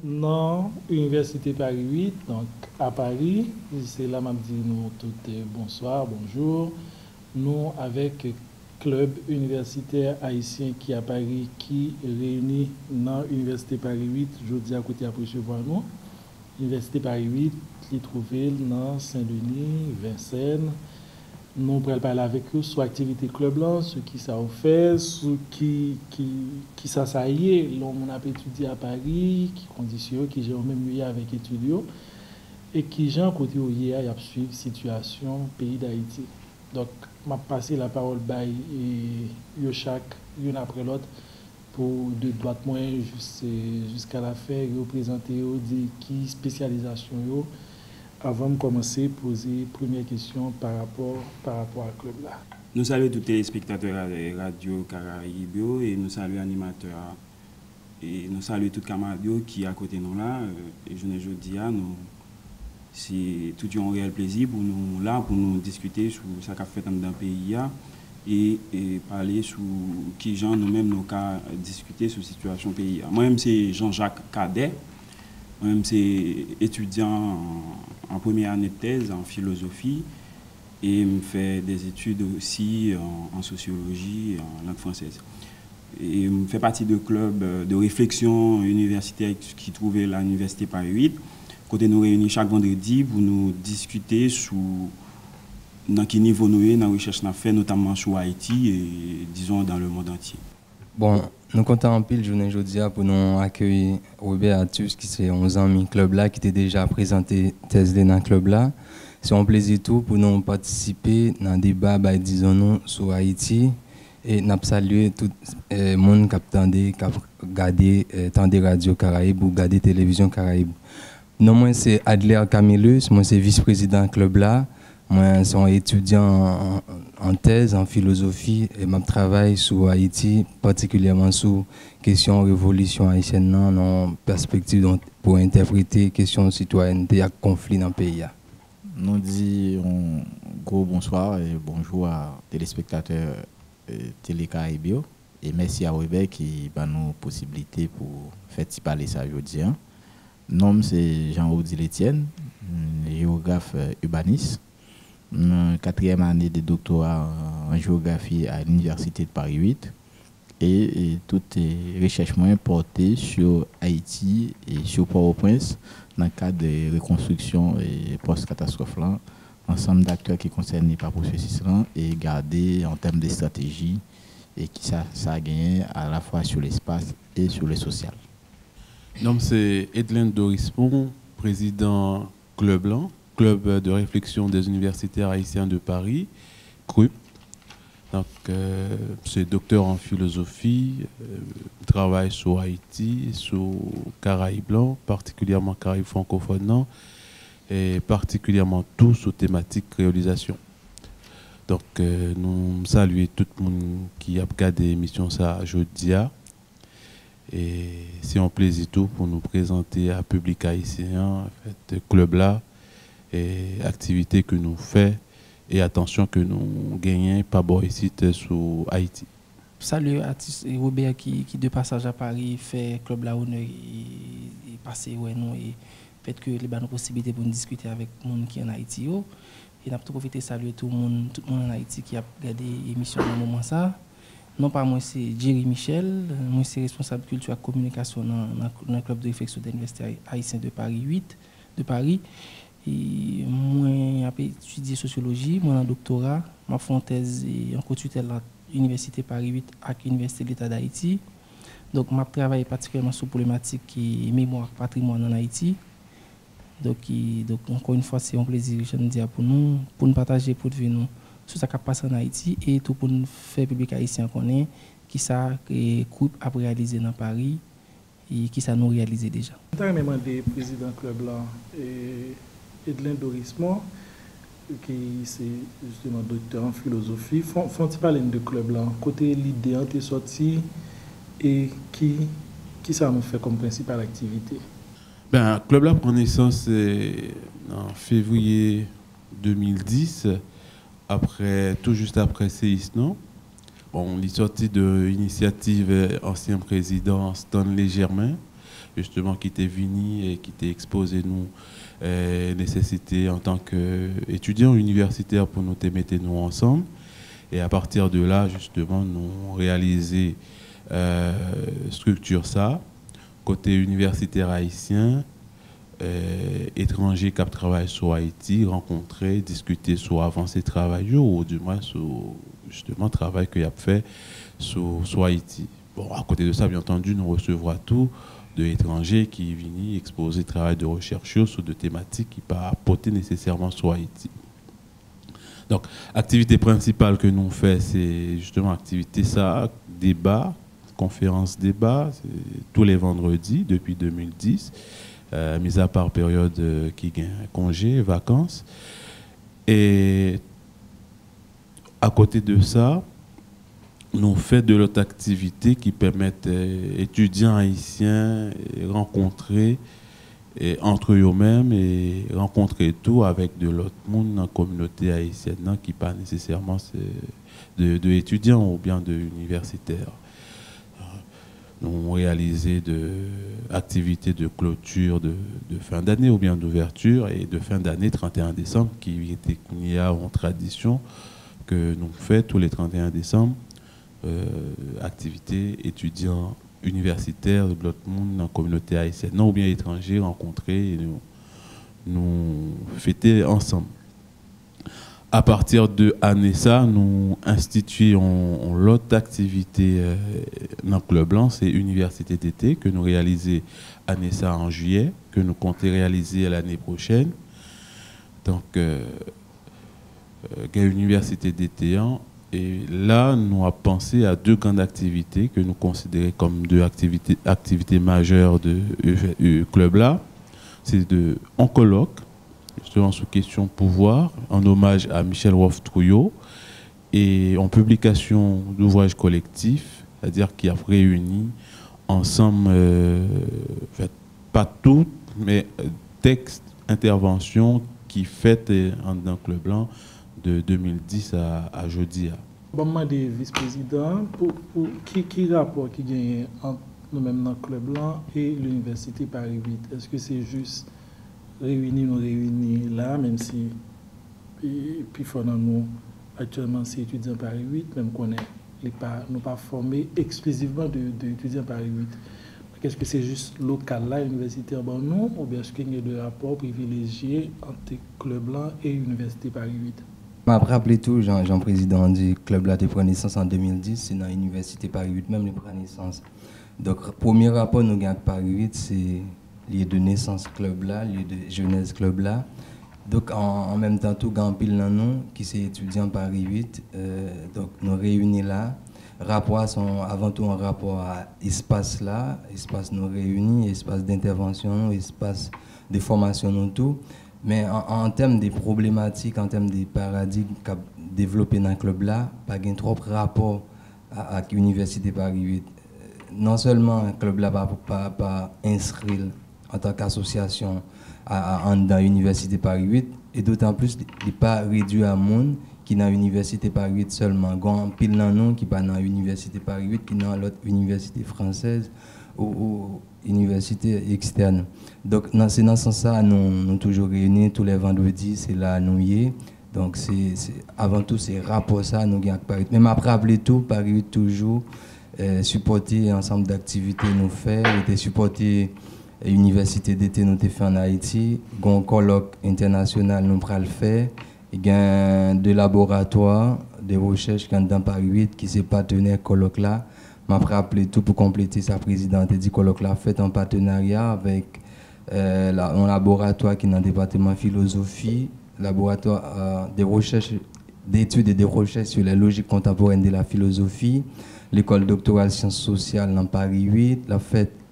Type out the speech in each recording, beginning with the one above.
dans l'Université Paris 8, donc à Paris. C'est là que je dis nous tout bonsoir, bonjour. Nous avec club universitaire haïtien qui à Paris, qui réunit dans l'Université Paris 8, jeudi à côté après recevoir nous. L'Université Paris 8, qui est trouvée dans Saint-Denis, Vincennes. Nous pourrons parler avec eux sur l'activité club là, ce qui ça fait, ce qui ça y est, l'on a étudié à Paris, qui conditions, qui j'ai même eu avec étudiants et qui j'ai côté où il y a suivre situation pays d'Haïti. Donc m'a passé la parole by et chaque une après l'autre pour de droite moins jusqu'à la fin représenter dit qui spécialisation yo. Avant de commencer, poser première question par rapport à club là. Nous saluons tous les téléspectateurs de Radio Caraïbe et nous saluons l'animateur et nous saluons tous les camarades qui à côté de nous là. Et je ne dis à nous, c'est tout un réel plaisir pour nous là pour nous discuter sur ce qu'a fait dans le pays et parler sur qui gens nous-mêmes nous qu'à discuter sur la situation pays. Moi-même c'est Jean-Jacques Cadet. Moi-même c'est étudiant en première année de thèse en philosophie et je fais des études aussi en sociologie et en langue française. Et je fais partie de club de réflexion universitaire qui trouvait à l'Université Paris 8. Côté nous réunissons chaque vendredi pour nous discuter sur dans quel niveau nous sommes dans la recherche qu'on fait, notamment sur Haïti et disons dans le monde entier. Bon, nous comptons en pile journée aujourd'hui pour nous accueillir Robert Atus, qui c'est 11 ans mi club là, qui était déjà présenté thèse dans le club là. C'est un plaisir tout pour nous participer dans un débat, disons nous, sur Haïti. Et nous saluons tout le monde qui a regardé Radio Caraïbe ou regardé Télévision Caraïbe. Non, moi c'est Adler Camillus, moi c'est vice-président club là. Moi, je suis étudiant en thèse, en philosophie, et je travaille sur Haïti, particulièrement sur la question de la révolution haïtienne, dans perspective pour interpréter la question de citoyenneté et conflit dans le pays. Nous disons gros bonsoir et bonjour à téléspectateurs Télé Caraïbe et merci à Weber qui a nous possibilité pour faire parler ça aujourd'hui. Mon nom c'est Jean-Odile Etienne, géographe urbaniste. 4e année de doctorat en géographie à l'Université de Paris 8 et toutes les recherches portées sur Haïti et sur Port-au-Prince dans le cadre de reconstruction et post-catastrophe là, ensemble d'acteurs qui concernent par processus là et garder en termes de stratégie et qui ça a gagné à la fois sur l'espace et sur le social. Nom c'est Edlin Dorismont, président Club Blanc, Club de réflexion des universitaires haïtiens de Paris, CRUP. Donc, c'est docteur en philosophie, travaille sur Haïti, sur Caraïbes blancs, particulièrement Caraïbes francophones, et particulièrement tout sur thématique réalisation. Donc, nous saluons tout le monde qui a regardé l'émission ça jeudi. Et c'est un plaisir tout pour nous présenter à public haïtien, en fait, club là. Et activités que nous faisons et attention que nous gagnons pas bon ici sur Haïti. Salut à Robert qui de passage à Paris fait club la honneur et passer ouais nous et fait que les bonnes possibilités pour nous discuter avec les gens qui en Haïti et n'a profité saluer tout le monde en Haïti qui a regardé l'émission dans moment ça. Non pas moi c'est Jerry Michel, moi c'est responsable culture et communication dans le club de réflexion des universitaires haïtiens de Paris 8 de Paris. Et moi j'ai étudié sociologie, moi en doctorat, ma thèse en co-tutelle à l'université Paris 8 avec l'université de l'État d'Haïti. Donc je travaille particulièrement sur la problématique qui mémoire patrimoine en Haïti. Donc encore une fois c'est un plaisir je me dis pour nous partager pour nous sur ce qui passe en Haïti et tout pour nous faire public haïtien connaît qui ça que groupe a réalisé dans Paris et qui ça nous réalisé déjà. Je vais demander président club là et Edlin Dorismont, qui c'est justement docteur en philosophie. Font-ils parler de club là, côté l'idée est sortie et qui ça nous fait comme principale activité? Ben, club là prend naissance en février 2010, tout juste après séisme, non? Bon, il est sorti de l'initiative ancien président Stanley Germain justement qui était venu et qui était exposé nous nécessité en tant qu'étudiants universitaires pour nous mettre nous ensemble. Et à partir de là, justement, nous réaliser structure ça, côté universitaire haïtien, étrangers qui travaillent sur Haïti, rencontrer, discuter sur avancée travail ou du moins sur justement travail qu'il a fait sur Haïti. Bon, à côté de ça, bien entendu, nous recevons tout de l'étranger qui viennent exposer travail de recherche sur des thématiques qui ne pas apporter nécessairement sur Haïti. Donc, activité principale que nous faisons, c'est justement activité ça, débat, conférence débat, tous les vendredis depuis 2010, mis à part période qui gagne congé, vacances. Et à côté de ça, nous faisons de l'autre activité qui permettent étudiants haïtiens rencontrer entre eux-mêmes et rencontrer tout avec de l'autre monde dans la communauté haïtienne qui pas nécessairement de étudiants ou bien de universitaires. Nous avons réalisé des activités de clôture de fin d'année ou bien d'ouverture et de fin d'année 31 décembre qui était en tradition que nous faisons tous les 31 décembre. Activités étudiants universitaires de l'autre monde dans la communauté haïtienne, non ou bien étrangers rencontrés et nous fêter ensemble. À partir de ANESA, nous instituons l'autre activité dans le Club Blanc, c'est Université d'été que nous réalisons ANESA en juillet, que nous comptons réaliser l'année prochaine. Donc, Université d'été. Et là, nous avons pensé à deux grandes activités que nous considérons comme deux activités majeures du club là. C'est un colloque, justement sur question pouvoir, en hommage à Michel Wolf-Trouillot, et en publication d'ouvrages collectifs, c'est-à-dire qui a réuni ensemble, pas toutes, mais textes, interventions qui fêtent dans le club blanc de 2010 à jeudi. Bon, des vice-présidents, pour qui rapport qui gagne entre nous-mêmes dans le Club Blanc et l'Université Paris 8? Est-ce que c'est juste réunir là, même si puis nous actuellement c'est étudiants Paris 8, même qu'on n'est pas formés exclusivement d'étudiants Paris 8? Est-ce que c'est juste local là, universitaire bon non, ou bien est-ce qu'il y a des rapports privilégiés entre Club Blanc et Université Paris 8? Après, rappelez tout, Jean-Président du club là, de pris naissance en 2010, c'est dans l'Université Paris 8 même, les pris naissance. Donc, premier rapport nous gagne Paris 8, c'est lieu de naissance club là, lieu de jeunesse club là. Donc, en même temps, tout grand pile dans nous, qui c'est étudiant Paris 8, donc nous réunis là. Rapports sont avant tout un rapport à espace là, espace nous réunis, espace d'intervention, espace de formation nous tout. Mais en termes de problématiques, en termes de paradigmes qu'a développé dans le club là, pas gain trop rapport à l'Université Paris 8. Non seulement le club là pas inscrit en tant qu'association dans l'Université Paris 8, et d'autant plus il n'est pas réduit à monde qui dans l'Université Paris 8 seulement. Grand pile dans nous qui pas dans l'Université Paris 8, qui dans l'autre université française ou université externe. Donc, c'est dans ce sens-là, nous toujours réunis tous les vendredis, c'est là nous y est. Donc, avant tout, c'est rapport ça, nous gagnons Paris. Même après, après tout, Paris toujours supporter ensemble d'activités nous fait, et supporter l'université d'été nous fait en Haïti, un colloque international nous pral faire, il y a deux laboratoires de recherche dans Paris 8 qui sont partenaires colloque là. M'a rappelé tout pour compléter sa présidente et dit colloque l'a fait en partenariat avec un laboratoire qui est dans le département philosophie, laboratoire de recherche, d'études et de recherche sur les logiques contemporaines de la philosophie, l'école doctorale sciences sociales dans Paris 8,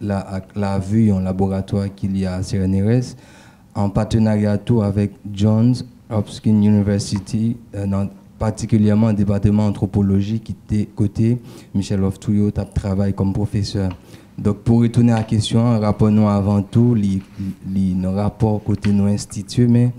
la vue en laboratoire qu'il y a à CNRS, en partenariat tout avec Johns Hopkins University, particulièrement le département anthropologie qui était côté Michel Wolf-Trouillot travaille comme professeur. Donc pour retourner à la question, rapport nous avant tout, nos rapports côté nos instituts, mais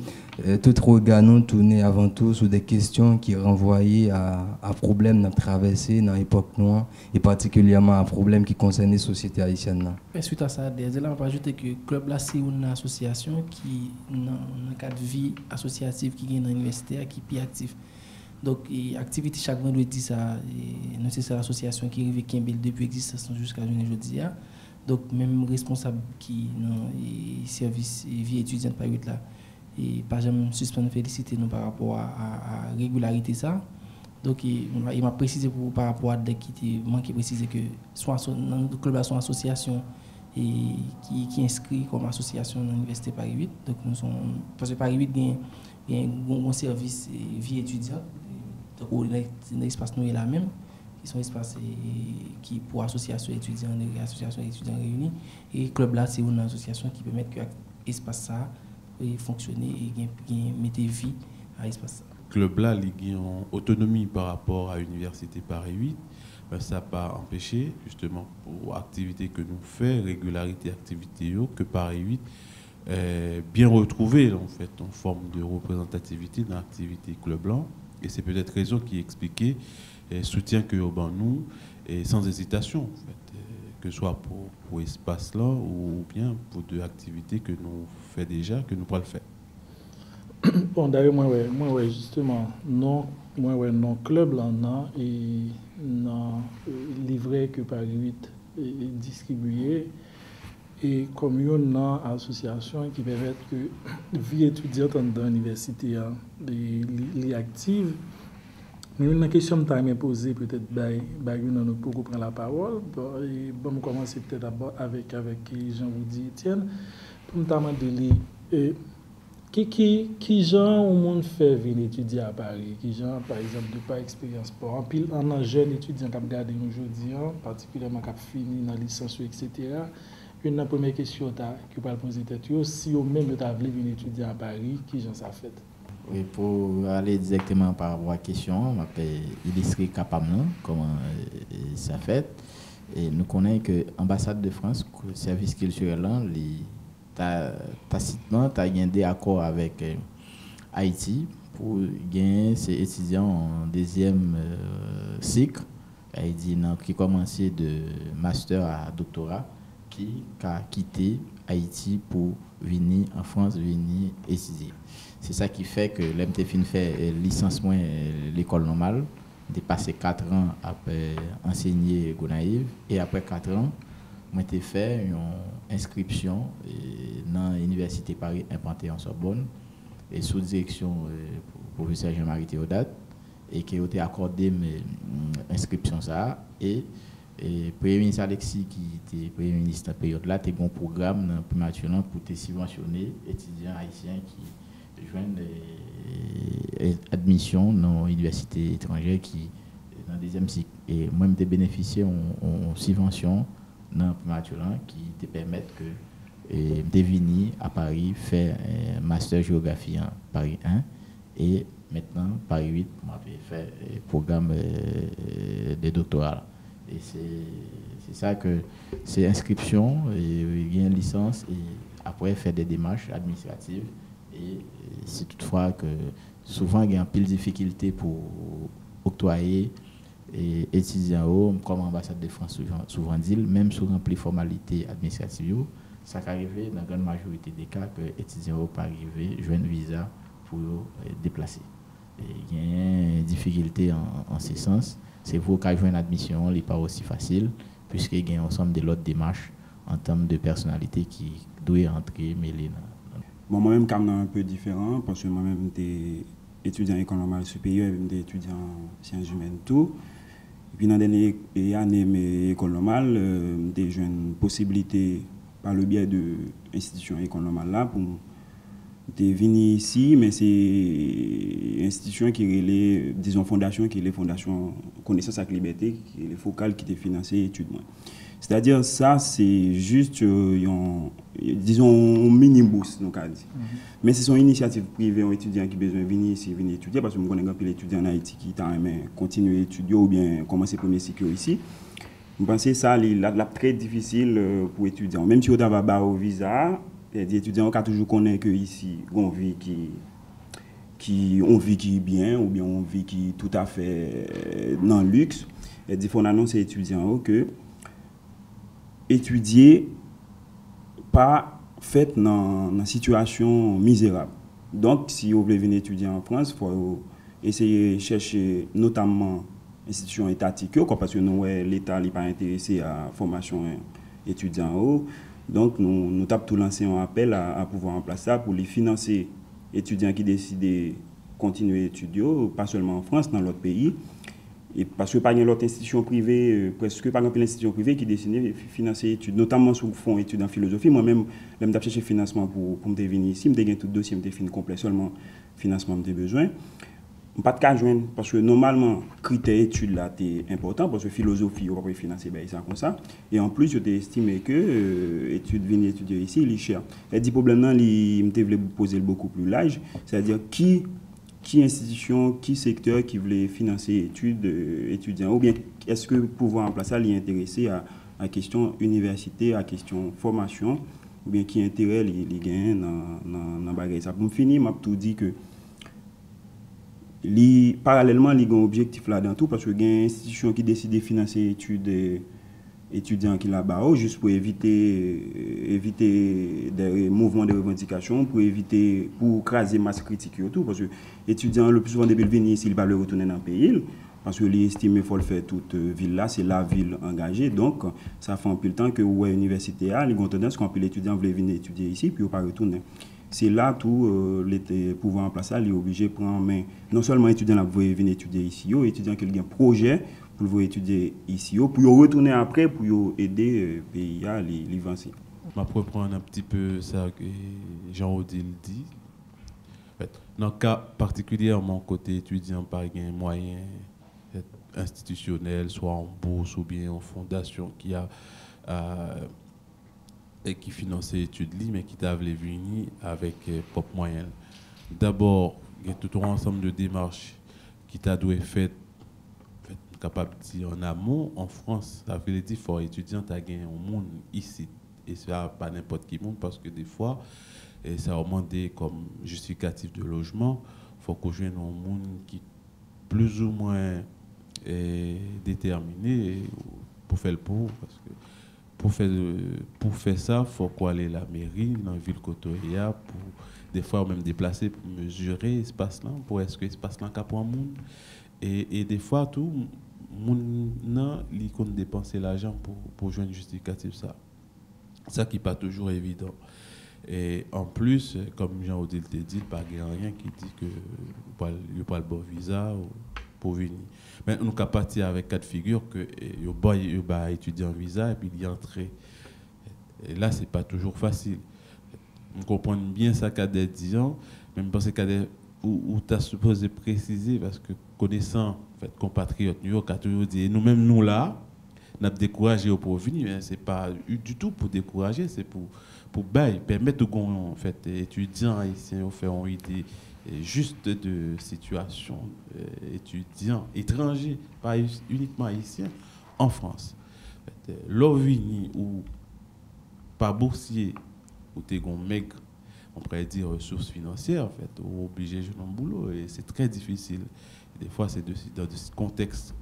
tout regard nous tourner avant tout sur des questions qui renvoyaient à problèmes dans traversé dans l'époque noire et particulièrement à problèmes qui concernaient la société haïtienne. Et suite à ça, on va ajouter que le club là c'est une association qui dans un cadre de vie associative qui est dans l'université qui est plus actif. Donc activité chaque vendredi ça c'est l'association qui arrive qui depuis existence jusqu'à aujourd'hui. Donc même responsable qui dans service vie étudiante par là et pas jamais suspendre féliciter nous par rapport à régularité ça. Donc il m'a précisé par rapport à des qui manqué préciser que soit dans le club son association et qui inscrit comme association dans l'université Paris 8. Donc nous sommes parce que Paris 8 il y a un service vie étudiante. Donc l'espace nous est là même qui sont espaces qui pour association étudiants réunis et club là c'est une association qui permet que espace ça fonctionner et mettre vie à l'espace. Club là il en autonomie par rapport à l'université Paris 8, ben, ça n'a pas empêché justement pour activité que nous faisons, régularité activité que Paris 8 bien retrouvé en fait en forme de représentativité dans l'activité club là et c'est peut-être raison qui expliquait soutien que nous et sans hésitation en fait. Que ce soit pour espace là ou bien pour deux activités que nous faisons déjà, que nous pourrons le faire. Bon, d'ailleurs, moi, justement, non club là, non, et non livret que Paris 8 est distribué, et comme une association qui permet que vie étudiante dans l'université est active. Mais une question que je posée, peut-être, nous pouvons prendre la parole. Et bon, je commence peut-être d'abord avec Jean-Woudi Etienne. Pour me demander, qui genre au monde fait venir étudier à Paris? Qui genre, par exemple, de pas expérience pour un jeune étudiant qui a regardé aujourd'hui, particulièrement qui a fini dans la licence, etc. Une première question que je vais poser, si au même temps vous venir étudier à Paris, qui genre ça fait? Oui, pour aller directement par rapport à la question, je m'appelle illustrer capable comment ça fait. Et nous connaissons que l'ambassade de France, le service culturel, tacitement, tu as gagné des accords avec Haïti pour gagner ces étudiants en deuxième cycle, qui commençait de master à doctorat, qui a quitté Haïti pour venir en France, venir étudier. C'est ça qui fait que l'MTFIN fait licence moins l'école normale, de passer 4 ans après enseigner Gonaïve et après 4 ans, moi j'ai fait une inscription dans l'université Paris implantée en Sorbonne et sous direction du professeur Jean-Marie Théodate et qui a été accordé inscription ça et Premier ministre Alexis qui était Premier ministre dans la période là, il y a un programme dans pour te subventionner étudiants haïtiens qui joignent admission dans l'université étrangère qui dans le deuxième cycle. Et moi, j'ai bénéficié en subvention dans le qui te permettent de venir à Paris faire un master géographie en Paris 1 et maintenant Paris 8 m'a fait un programme de doctorat. Et c'est ça que c'est inscription et il y a une licence et après faire des démarches administratives. Et c'est toutefois que souvent il y a un pile de difficultés pour octroyer et étudiants comme l'ambassade de France souvent dit, même sur remplir formalité administrative, ça arrive dans la grande majorité des cas que les étudiants pas arriver jouer un visa pour déplacer. Il y a une difficulté en ce sens. C'est vous qui jouez une admission, n'est pas aussi facile puisqu'il y a un ensemble de l'autre démarches en termes de personnalité qui doit entrer mêler. Bon, moi-même, quand même un peu différent, parce que moi-même, j'étais étudiant en école normale supérieure, j'étais étudiant en sciences humaines, tout. Et puis, dans la dernière année de l'école normale, j'ai eu une possibilité, par le biais de l'institution école normale là, pour venir ici, mais c'est une institution qui est, disons, fondation, qui est les fondations Connaissance avec Liberté, qui est les focales qui étaient financées études. C'est-à-dire, ça, c'est juste, disons, un mini-bourse, nous avons dit. Mais c'est une initiative privée, un étudiant qui a besoin de venir ici, venir étudier, parce que nous connaissons un peu l'étudiant en Haïti qui t'a aimé continuer à étudier ou bien commencer le premier cycle ici. Je pense que ça, c'est très difficile pour les étudiants. Même si on a un visa, les étudiants ont toujours connaît que ici, on vit qui qui ont vie qui est bien, ou bien ont vie qui est tout à fait dans le luxe. Et il faut annoncer aux étudiants que étudier pas fait dans une situation misérable. Donc, si vous voulez venir étudier en France, il faut essayer de chercher notamment institutions étatiques, parce que nous, l'État n'est pas intéressé à la formation étudiante. Donc, nous avons tout lancé un appel à pouvoir remplacer ça pour les financer étudiants qui décident de continuer à étudier, pas seulement en France, dans l'autre pays. Et parce que pas une autre institution privée, presque par exemple l'institution privée qui décide de financer études, notamment sous le fonds études en philosophie. Moi-même, je me cherché financement pour me venir ici, je me tout dossier, je me fini complet, seulement financement me besoin. Je pas de cas joindre parce que normalement critère études là est important parce que philosophie on va pas financer ça comme ça et en plus je estimé que études venir étudier ici il est cher. Et dit problème là il me voulait poser beaucoup plus large, c'est-à-dire qui institution, qui secteur qui voulait financer études étudiants ou bien est-ce que pouvoir remplacer ça l'intéressé à la question université, à la question formation ou bien qui intérêt les gains dans bagage ça. Pour me finir, m'a tout dit que parallèlement, il y a un objectif là-dedans tout parce que il y a une institution qui décide de financer études étudiants qui là-bas juste pour éviter des mouvements de revendication, pour craser masse critique et tout parce que étudiants le plus souvent depuis venir ici, il va le retourner dans le pays parce que l'estime qu'il faut le faire toute ville là, c'est la ville engagée donc ça fait un peu le temps que l'université a, il y a une tendance quand l'étudiant veut venir étudier ici puis il pas retourner. C'est là tout l'été pouvoir en place, il est obligé de prendre en main non seulement étudiants là pour venir étudier ici, étudiants qui ont un projet pour étudier ici, pour retourner après pour aider le pays à l'avancer. Je vais reprendre un petit peu ça que Jean-Odile dit. Dans le cas particulier, mon côté étudiant, par un moyen institutionnel, soit en bourse ou bien en fondation qui a et qui finance les études, mais qui t'a venir avec propres moyens. D'abord, il y a tout un ensemble de démarches qui t'a dû faire capable de dire en amont. En France, ça veut dire qu'il faut étudiant à gagner un monde ici. Et ça, pas n'importe qui monde, parce que des fois, ça a demandé comme justificatif de logement, il faut qu'on joue un monde qui est plus ou moins déterminé pour faire le parce que pour faire ça, il faut qu'on aille à la mairie, dans la ville Cotoya, pour des fois même déplacer, pour mesurer l'espace là, pour est-ce que l'espace là pour un monde. Et des fois, tout le monde il compte dépenser l'argent pour jouer un justificatif ça. Ça qui n'est pas toujours évident. Et en plus, comme Jean-Odile te dit, il n'y a rien qui dit que il n'y a pas le bon visa pour venir. Mais nous avons parti avec cas de figure que il va étudier en visa et puis il y entrer. Et là, ce n'est pas toujours facile. On comprend bien ça qu'à des 10 ans, même parce que où tu as supposé préciser, parce que connaissant en fait, compatriotes New York a toujours dit, nous-mêmes, nous là, nous avons découragé pour venir. Ce n'est pas du tout pour décourager, c'est pour permettre aux en fait, étudiants haïtiens de faire une idée juste de situation étudiants étrangers, pas uniquement haïtiens, en France. L'OVNI ou pas boursier, ou t'es gon maigre, on pourrait dire ressources financières, en fait, ou obligé de jouer un boulot, et c'est très difficile. Et des fois, c'est dans ce contexte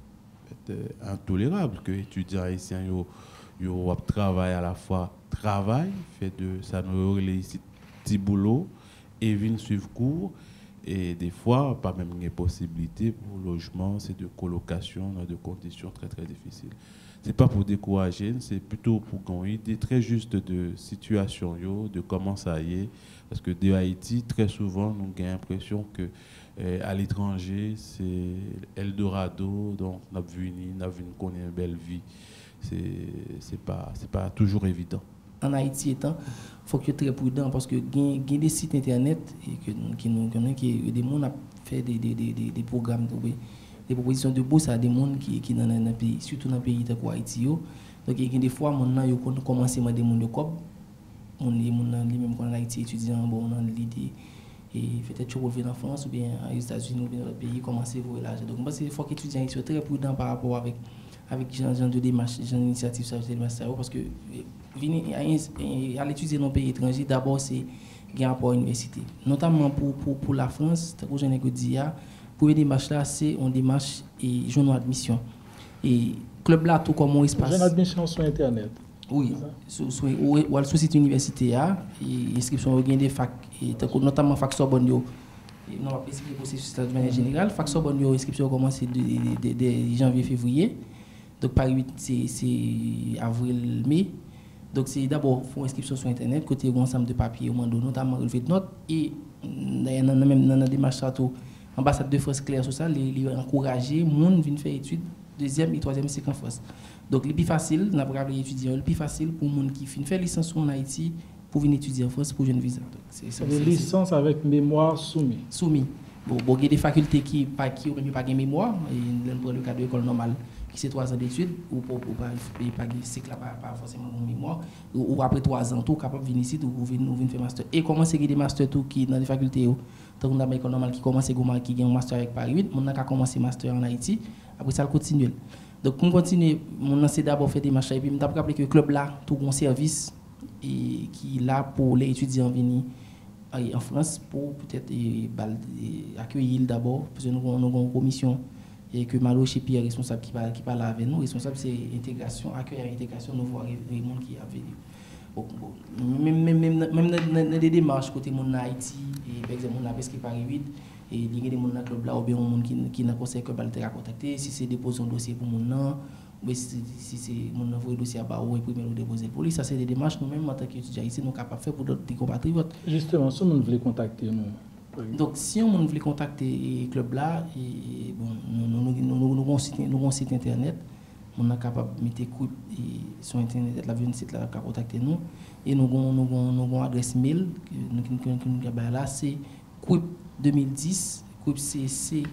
intolérable que les étudiants haïtiens ont travail à la fois travail, fait de ça nous les petits boulot et viennent suivre cours. Et des fois, pas même une possibilité pour logement, c'est de colocation dans des conditions très très difficiles. Ce n'est pas pour décourager, c'est plutôt pour qu'on ait une idée très juste de situation, de comment ça y est. Parce que de Haïti, très souvent, nous avons l'impression que à l'étranger, c'est Eldorado, donc nous avons vu une belle vie. C'est pas toujours évident. En Haïti étant, il faut que très prudent parce que il y a des sites internet qui des gens ont fait des programmes, des propositions de bourse à des gens qui dans un pays, surtout dans un pays comme Haïti. Donc il y a des fois, ils ont commencé à des gens de COP, même quand en Haïti étudiant, bon, on a l'idée et peut-être tu reviens en France ou bien aux États-Unis ou bien dans le pays, commencer à voir l'argent. Donc il faut que les étudiants soient très prudents par rapport avec genre de démarche, genre d'initiative, parce que venir à l'étudier dans un pays étranger, d'abord c'est qui a rapport à l'université. Notamment pour la France, comme je l'ai dit, pour une démarche là, c'est une démarche et journaux d'admission. Et club là, tout comme espace. Journaux d'admission sur Internet. Oui, sur site universitaire, et inscription au gain des facs, notamment fac Sorbonne. Non, pas expliquer le processus de manière générale. Fac Sorbonne, inscription commence de janvier-février. Donc, par 8, c'est avril-mai. Donc, c'est d'abord pour inscription sur Internet, côté un ensemble de papiers, notamment relevé de notes. Et dans la démarche, l'ambassade de France claire sur ça, les encourager, les gens viennent faire études, deuxième et troisième cycle en France. Donc, le plus facile, n'a pas étudier, le plus facile pour les gens qui finissent faire licence en Haïti pour venir étudier en France pour une visa. C'est une licence avec mémoire soumis. Soumis. Bon, il y a des facultés qui n'ont pas de mémoire, et dans le cas de l'école normale, qui c'est 3 ans d'études, ou pas de cycle, pas forcément de mémoire, ou après 3 ans, tout capable de venir ici, ou venir faire master. Et comment c'est que des masters tout qui dans les facultés, tant qu'on a l'école normale qui commence qui gagne un master avec Paris 8, on a commencé master en Haïti, après ça, continue. Donc, pour continuer, on c'est d'abord fait des marchés, et puis on a rappelé que le club là, tout un service et qui est là pour les étudiants venir en France pour peut-être accueillir d'abord, parce que nous avons une commission et que Malo Chipi est responsable qui parle avec nous. Responsable, c'est intégration, accueil et intégration, nous voir les gens qui ont venu. Même dans des démarches côté mon Haïti, et par exemple, on a presque Paris 8, et il y a des gens dans le club là, ou bien des gens qui n'a conseil que Balter a contacté, si c'est déposer un dossier pour mon nom, ou si c'est mon envoyé dossier à Barreau et puis nous déposer pour lui, ça c'est des démarches nous-mêmes en tant qu'étudiants ici, nous sommes capables de faire pour d'autres compatriotes. Justement, si on veut contacter nous. Donc, si on veut contacter le club là, et bon, nous avons un site internet, on est capable de mettre coupe sur internet, la site là, contacter nous, et nous avons une adresse mail, là, c'est coupe 2010, coupe CCRUHP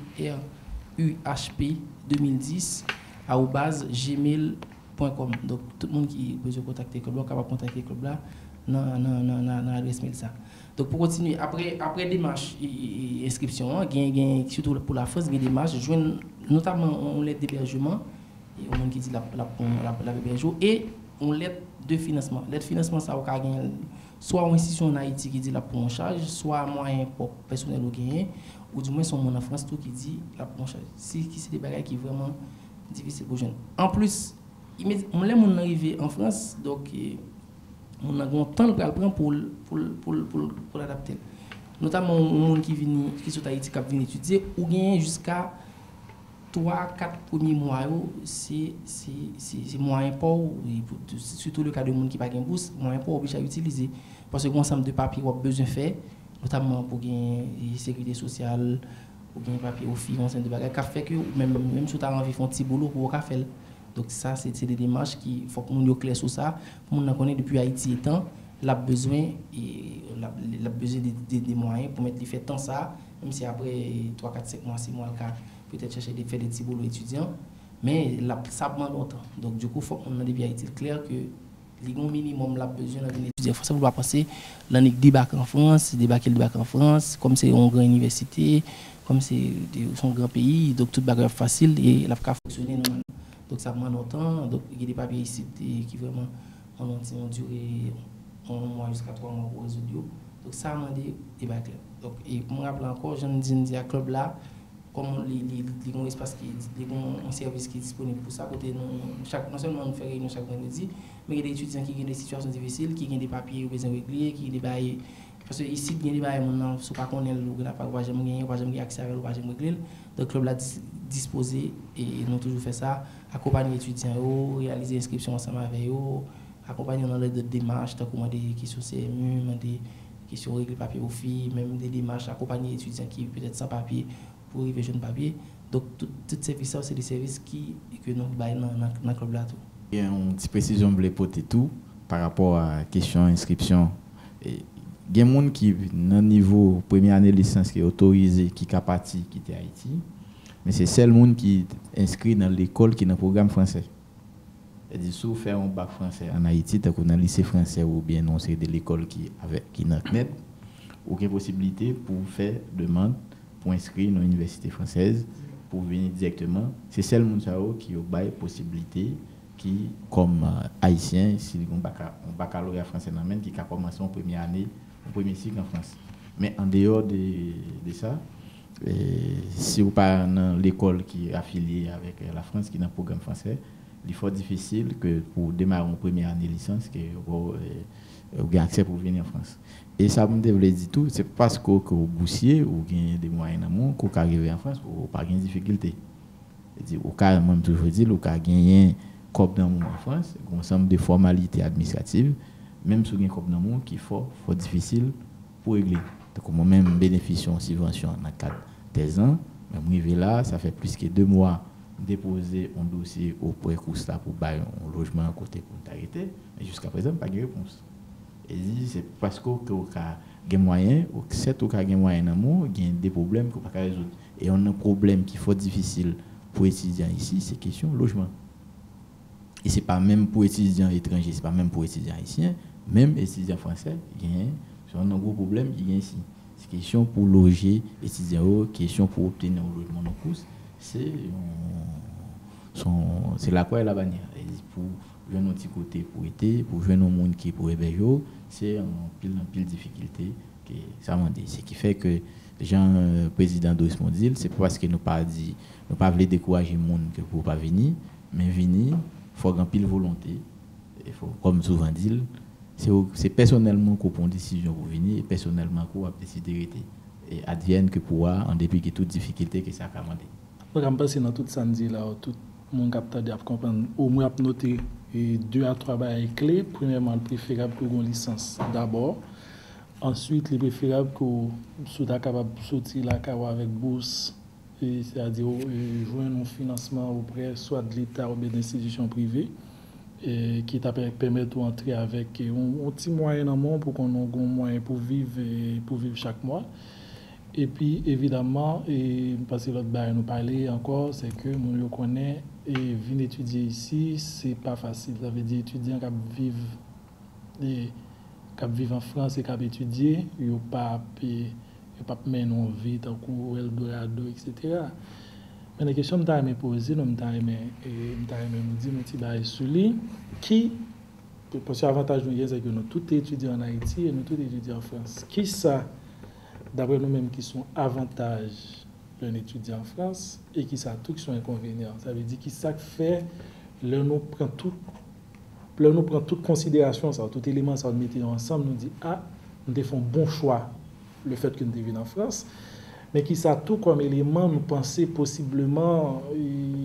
2010, @gmail.com. Donc, tout le monde qui veut contacter le club là, est capable de contacter le club là, dans l'adresse mail ça. Donc pour continuer, après démarche et inscription, surtout pour la France, il y a des démarches, notamment on l'aide d'hébergement, et on qui dit l'hébergement, et on l'aide de financement. L'aide de financement, ça va gagner soit une institution en Haïti qui dit la prend en charge, soit moyen pour personnel au gagner, ou du moins son monde en France tout qui dit la prend en charge. C'est des bagages qui sont vraiment difficiles pour les jeunes. En plus, on l'aime arriver en France, donc on a un temps de prendre pour l'adapter. Notamment les gens qui sont Haïti qui viennent étudier, ou bien jusqu'à 3-4 premiers mois, c'est moyen pour, surtout le cas de gens qui n'ont pas de bourse, moyen pour obligé à utiliser. Parce que l'ensemble de papiers qu'on a besoin de faire, notamment pour gagner la sécurité sociale, pour gagner papier au filles, ensemble de bagages, qui fait que même si tu as envie de faire un petit boulot pour faire. Donc ça, c'est des démarches qu'il faut que nous soyons clairs sur ça. Pour nous connaître depuis Haïti étant, la besoin des moyens pour mettre les faits tant ça, même si après 3, 4, 5 mois, 6 mois, le cas, peut-être chercher des faits des petits boulots étudiants, mais ça prend longtemps. Donc du coup, il faut qu'on ait depuis Haïti clair que les minimum la besoin d'étudier. Il faut savoir passer l'année débarque en France, débarquer en France, comme c'est une grande université, comme c'est un grand pays, donc tout bagage facile et la pas fonctionner normalement. Donc ça prend longtemps, donc il y a des papiers ici qui vraiment ont duré 1 mois jusqu'à 3 mois pour résoudre. Donc ça a demandé des bacs. Donc et pour me rappeler encore, je dis à club là, comme les espace qui un service qui est disponible pour ça, côté non seulement nous faire réunion chaque vendredi, mais il y a des étudiants qui ont des situations difficiles, qui ont des papiers besoin de régler, qui ont des bails. Parce que ici, il y a des bails, on ne sait pas qu'on est là, pas jamais accès à pas jamais régler. Donc le club là disposé et nous toujours fait ça, accompagner les étudiants, réaliser l'inscription ensemble avec eux, accompagner dans les démarches, des questions CMU, des questions régler papier aux filles, même des démarches, accompagner les étudiants qui peut-être sans papier pour arriver jeune papier. Donc toutes ces services, c'est des services que nous baillons dans le club là. Il y a une petite précision que je voulais porter tout par rapport à la question d'inscription. Il y a des gens qui, dans le niveau première année de licence, qui est autorisé, qui est parti quitter Haïti. Mais c'est seul monde qui est inscrit dans l'école qui est dans le programme français. C'est-à-dire, si vous faites un bac français en Haïti, dans le lycée français ou bien non, c'est de l'école qui est dans le CNED, aucune possibilité pour faire demande pour inscrire dans l'université française, pour venir directement. C'est seul monde qui a une possibilité, qui, comme haïtien, si vous avez un baccalauréat français, qui a commencé en première année au premier cycle en France. Mais en dehors de ça, si vous pas dans l'école qui est affiliée avec la France, qui est dans le programme français, il est fort difficile que pour démarrer en première année de licence, que vous avez accès pour venir en France. Et ça me dit tout, c'est parce que vous boursier ou gagnez des moyens d'amour qu'on arrive en France ou pas de difficulté. Au cas même toujours dire, au cas gagner cop d'amour en France, un ensemble de formalités administratives, même si vous avez un cop d'amour qui est fort difficile pour régler. Donc moi-même bénéficie en subvention dans le cadre des ans, mais arrivé là, ça fait plus que 2 mois déposer un dossier au précousta pour bailler un logement à côté pour t'arrêter, mais jusqu'à présent pas de réponse. Et c'est parce que vous avez des moyens, ou que c'est vous avez des moyens d'amour, il y a des problèmes que vous ne pouvez pas résoudre. Et on a un problème qui est fort difficile pour les étudiants ici, c'est question logement. Et ce n'est pas même pour les étudiants étrangers, ce n'est pas même pour les étudiants haïtiens, même les étudiants français, il y a un gros problème qui est ici. C'est question pour loger les étudiants, question pour obtenir un logement en course, c'est la croix et la bannière. Et pour jouer un petit côté pour été, pour jouer un monde qui est pour héberger, c'est un pile difficulté. Ce qui fait que le président Doris Mondil, c'est parce que nous pas dit, nous pas voulu décourager le monde que pour pas venir, mais venir, il faut avoir pile volonté. Il faut, comme souvent dit, c'est personnellement qu'on prend une décision pour venir et personnellement qu'on va décider d'arrêter. Et advienne que pouvoir, en dépit de toute difficulté que ça a commandé. Je pense que dans tout ça, tout le monde a comprendre, au moins noter 2 à 3 barres clés. Premièrement, le préférable pour une licence d'abord. Ensuite, il est préférable que vous soyez capable de sortir la carrière avec bourse, c'est-à-dire joindre un financement auprès soit de l'État ou des institutions privées, qui permettent d'entrer avec un petit moyen en monde pour qu'on ait un moyen pour vivre chaque mois. Et puis, évidemment, parce que l'autre barre nous parlait encore, c'est que nous connaissons et venir étudier ici, c'est pas facile. Ça veut dire étudiants qui vivent en France et qui étudier, ils n'ont pas mener une vie tant que Eldorado, etc. Mais la question que je me poser, je me dire, qui, parce que l'avantage c'est que nous tous étudiants en Haïti et nous tous étudiants en France. Qui ça, d'après nous-mêmes, qui sont avantages d'un étudiant en France et qui ça, tout qui sont inconvénients. Ça veut dire qui ça fait, nous prend toute considération, ça, tout élément, ça, nous mettons ensemble, nous dit, nous faisons bon choix, le fait que nous devions en France. Mais qui ça tout comme élément, nous pensons possiblement,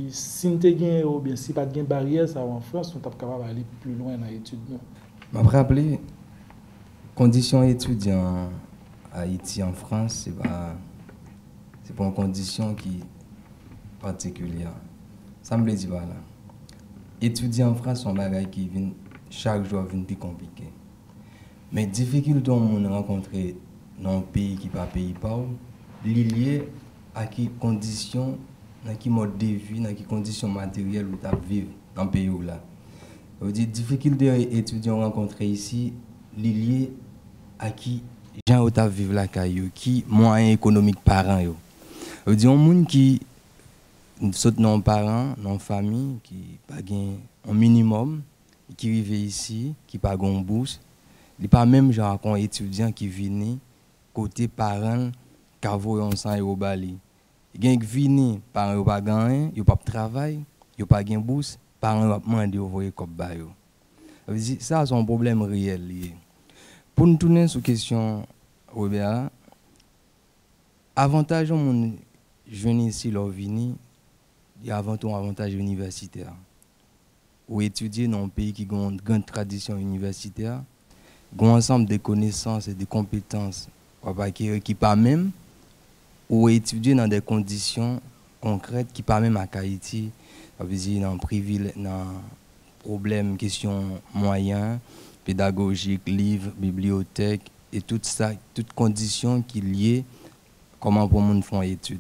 si nous avons ou bien si pas de barrière ça en France, nous sommes capables d'aller plus loin dans l'étude. Je me rappelle, conditions étudiants à Haïti en France, c'est pas une condition qui est particulière. Ça me dit voilà. Étudier en France, c'est un bagage qui vient chaque jour plus compliqué. Mais difficulté qu'on rencontre dans un pays qui n'est pas pays pauvre, lié à quelles conditions, dans quel mode de vie, dans quelles conditions matérielles où tu vivre dans le pays où là. Les difficultés étudiants rencontrées ici, liées à qui gens où tu vivre la caillou, qui moyens économiques parents yo. On dit un monde qui saute non parents, non famille, qui pas un minimum, qui arrive ici, qui pas gon bourse, il pas même genre qu'un étudiant qui vient côté parents qui voyons 100 € bali. Gen qui vient parents pas gagner, yo pas travail, yo pas gain bourse, parents va demander envoyer comme ba yo. Ça c'est un problème réel lié. Pour nous tourner sur question Robert, avantage mon jeune ici leur vini, il y a avant tout un avantage universitaire. Ou étudier dans un pays qui a une grande tradition universitaire, un ensemble de connaissances et de compétences qui pas même, ou étudier dans des conditions concrètes qui pas même à Haïti, ça veut dire dans privilège, dans problème, question moyens, pédagogiques, livres, bibliothèques et tout ça, toutes conditions qui liées comment pour monde font études.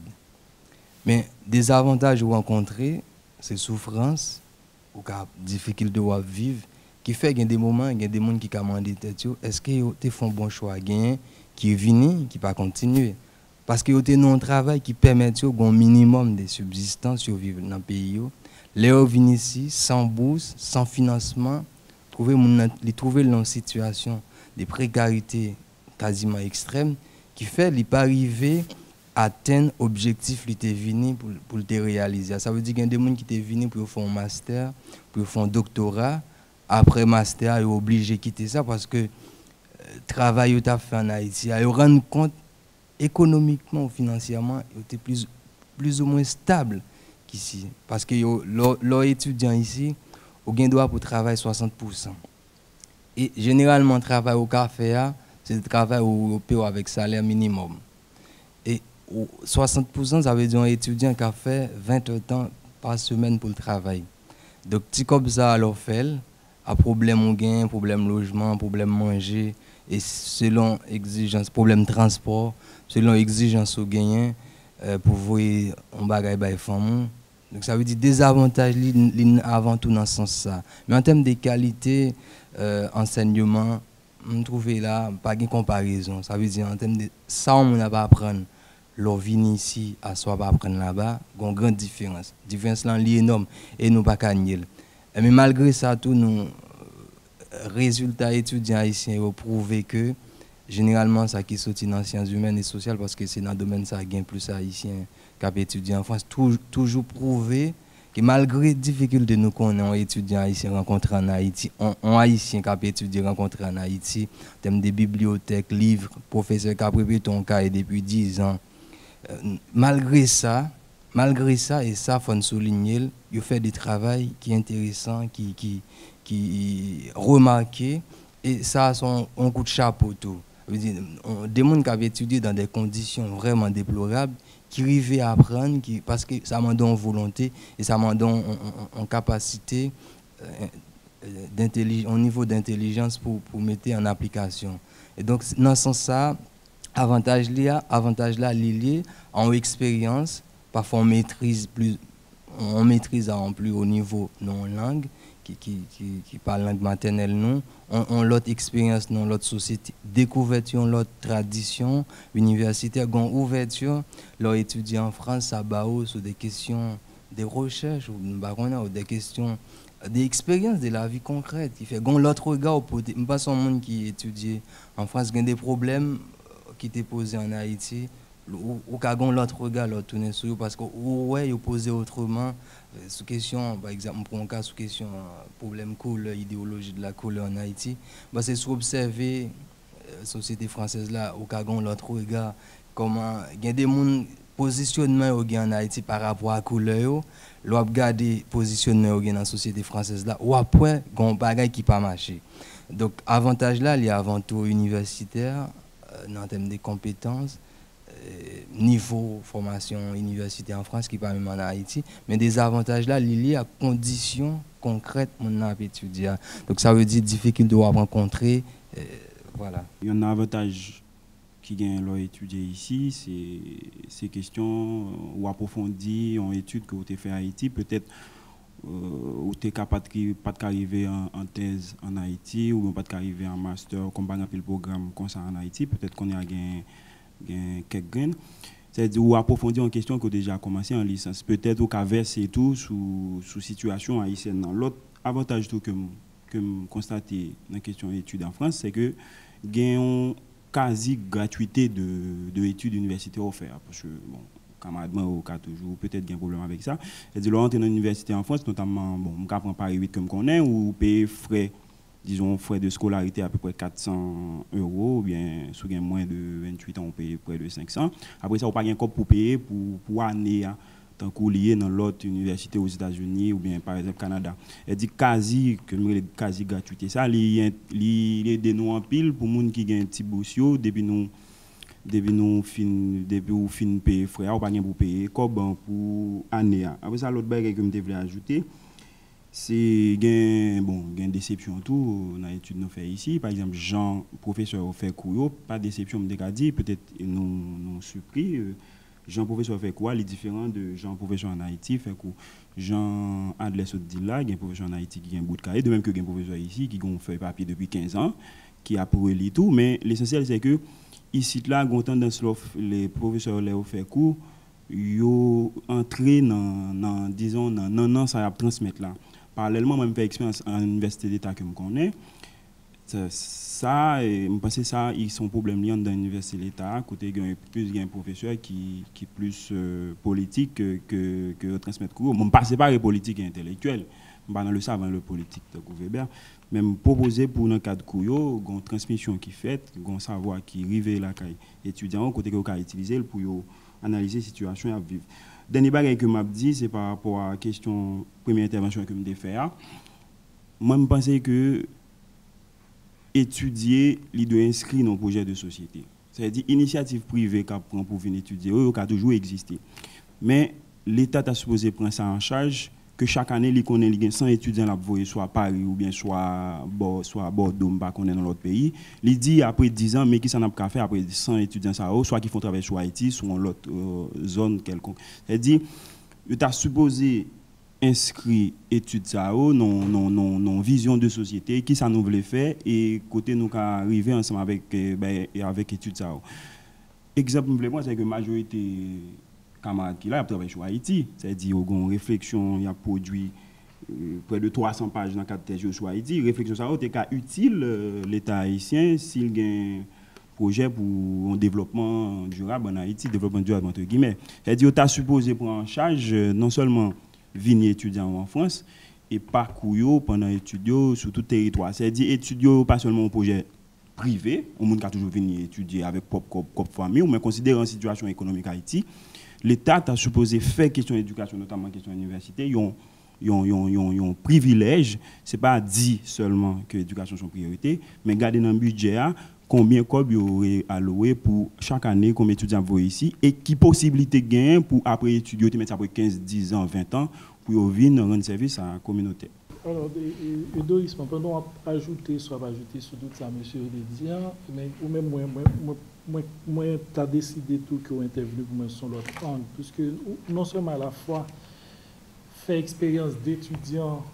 Mais des avantages rencontrés, c'est souffrance ou difficulté à vivre qui fait qu'il y a des moments, il y a des gens qui commandent est-ce que tu font bon choix qui viennent qui pas continuer parce que tu un travail qui permet un minimum de subsistance sur vivre dans le pays. Les gens viennent ici sans bourse, sans financement, trouver dans une situation de précarité quasiment extrême, qui fait qu'il pas arriver à atteindre l'objectif qui était venu pour le réaliser. Ça veut dire qu'il y a des gens qui étaient venus pour faire un master, pour faire un doctorat. Après master, ils sont obligés de quitter ça parce que le travail qu'ils ont fait en Haïti, ils se rendent compte économiquement ou financièrement, ils étaient plus ou moins stables qu'ici. Parce que leurs étudiants ici, ils ont droit pour travailler 60%. Et généralement, le travail au café, c'est le travail au paye avec salaire minimum. Et 60%, ça veut dire un étudiant qui a fait 20 temps par semaine pour le travail. Donc, si comme ça, alors fait, à problème au gain, problème logement, problème manger, et selon exigence, problème transport, selon exigence au gain, pour voir un bagage by femme. Donc, ça veut dire des avantages avant tout dans ce sens-là. Mais en termes de qualité, enseignement, je trouve là, pas de comparaison. Ça veut dire en termes de ça, on n'a pas à apprendre. Leur vie ici, à soi pas apprendre là-bas, il y a une grande différence. La différence là, est énorme et nous pas gagner. Mais malgré ça, tous nos résultats étudiants haïtiens ont prouvé que généralement, ça qui sorti dans les sciences humaines et sociales, parce que c'est dans le domaine ça gagne plus haïtiens qu'à étudier en France, toujours prouvé que malgré les difficultés nous connaissons, étudiants haïtiens rencontrés en Haïti, on haïtien qui a étudié rencontrés en Haïti, en termes de bibliothèques, livres, professeurs qui ont préparé ton cas depuis 10 ans. Malgré ça, et ça, il faut souligner, il fait des travail qui est intéressant, qui remarqué, et ça a un coup de chapeau tout. Des gens qui avaient étudié dans des conditions vraiment déplorables, qui arrivaient à apprendre, parce que ça m'a donné une volonté et ça m'a donné une capacité, un niveau d'intelligence pour mettre en application. Et donc, dans ce sens-là, avantage là lié à une expérience, parfois on maîtrise en plus haut niveau nos langues, qui parlent langue maternelle, nous, on l'autre expérience dans l'autre société, découverture l'autre tradition universitaire, gon ouverture, leur étudier en France, ça bao sur des questions de recherche ou des questions des expériences de la vie concrète, qui fait gon l'autre regard pas son monde qui étudie en France, il y a des problèmes qui étaient posés en Haïti, ou qu'agon l'autre regard l'autre tourner sur parce que ouais, il posé autrement sous question, par exemple, pour un cas sous question problème couleur, idéologie de la couleur en Haïti, bah c'est sous observer société française là au qu'agon l'autre regard comment il y a des monde positionnement au en Haïti par rapport à couleur, l'on regarder positionnement au dans la société française là ou après gon bagay qui pas marché. Donc avantage là, il y a avant tout universitaire en termes de compétences, niveau formation université en France qui pas même en Haïti, mais des avantages là liés à conditions concrètes mon a étudier. Donc ça veut dire difficulté à rencontrer, voilà. Il y a un avantage qui gagne leur étudier ici, c'est question ou approfondir en étude que vous avez fait à Haïti, peut-être ou tu n'es pas d'arriver en thèse en Haïti ou pas d'arriver en master comme par exemple le programme comme ça en Haïti, peut-être qu'on a quelques graines. C'est-à-dire ou approfondir en question que déjà commencé en licence, peut-être au cas verser tout sous situation haïtienne. L'autre avantage tout que je constate dans la question d'études en France, c'est que il y a une quasi gratuité de études universitaires offertes. Parce que, bon, camarades au cas toujours, peut-être un problème avec ça. C'est-à-dire, l'on entre dans l'université en France, notamment, bon, on prend Paris 8 comme qu'on est, ou payer frais, disons, frais de scolarité à peu près 400 €, ou bien, si on a moins de 28 ans, on paye près de 500. Après ça, on n'a pas de pour payer pour année, tant qu'on lié dans l'autre université aux États-Unis, ou bien, par exemple, Canada. Elle dit quasi gratuité. Ça, il est de nous en pile pour les gens qui ont un petit boursier, depuis ou fin payer frère ou pas pour payer comme pour année. Après ça l'autre bagage que je voulais ajouter c'est gain déception tout dans l'étude nous fait ici par exemple Jean professeur fait cours pas déception me dit peut-être nous surpris Jean professeur fait quoi les différents de Jean professeur en Haïti fait cours Jean Adler se dit là il y a un professeur en Haïti qui a un bout de carré de même que un professeur ici qui a fait papier depuis 15 ans qui a pour lire tout mais l'essentiel c'est que ici là gon tendance les professeurs les fait cours yo entrer dans disons dans ça à transmettre là parallèlement même fait expérience en université d'état que me connais ça, je pense que ça, ils sont problèmes liés dans l'université de l'État, côté plus un professeur qui est plus politique que transmettre cours. Je ne passe pas les politiques et intellectuels, je ne dans le savant le politique de Weber, mais je proposer pour dans le cadre de cours, une transmission qui est faite, un savoir qui arrive là, étudiants, côté que vous utiliser pour analyser la situation à vivre. Dernier bagage que je dit, c'est par rapport à la question, première intervention que je fait. Moi, je pense que étudier, il doit inscrire dans le projet de société. C'est-à-dire initiative privée qui prend pour venir étudier, qui a toujours existé. Mais l'État a supposé prendre ça en charge, que chaque année, il connaît 100 étudiants là pour soit à Paris ou bien soit à Bordeaux, qu'on est dans l'autre pays. Il dit après 10 ans, mais qui s'en a pas fait après 100 étudiants ça, soit qui font travailler sur Haïti, soit dans l'autre zone quelconque. C'est-à-dire, il a supposé inscrit études ça non vision de société qui ça nous voulait faire et côté nous arriver ensemble avec études ça. Exemple moi c'est que majorité camarades qui là travaillent sur Haïti, c'est-à-dire une réflexion il a produit près de 300 pages dans cadre thèse sur Haïti, réflexion ça est utile l'État haïtien s'il gagne projet pour un développement durable en Haïti, développement durable entre guillemets. C'est-à-dire tu as supposé prendre en charge non seulement venir étudier en France et parcours pendant étudier sur tout le territoire. C'est-à-dire étudier pas seulement un projet privé, on monde qui toujours venir étudier avec propre famille, mais considérant la situation économique à Haïti, l'État a supposé faire question d'éducation, notamment question d'université, ils ont un privilège, c'est pas dit seulement que l'éducation est une priorité, mais garder dans le budget combien de aurait alloué pour chaque année comme étudiant voit ici et qui possibilité gain pour après étudier mettre après 15, 10 ans, 20 ans pour venir rendre service à la communauté. Alors, Doris, pendant ajouter, soit ajouter sur tout ça, monsieur Lédian, mais ou même moi, tu as décidé tout que vous intervenu pour me sur l'autre angle, puisque non seulement à la fois faire expérience d'étudiant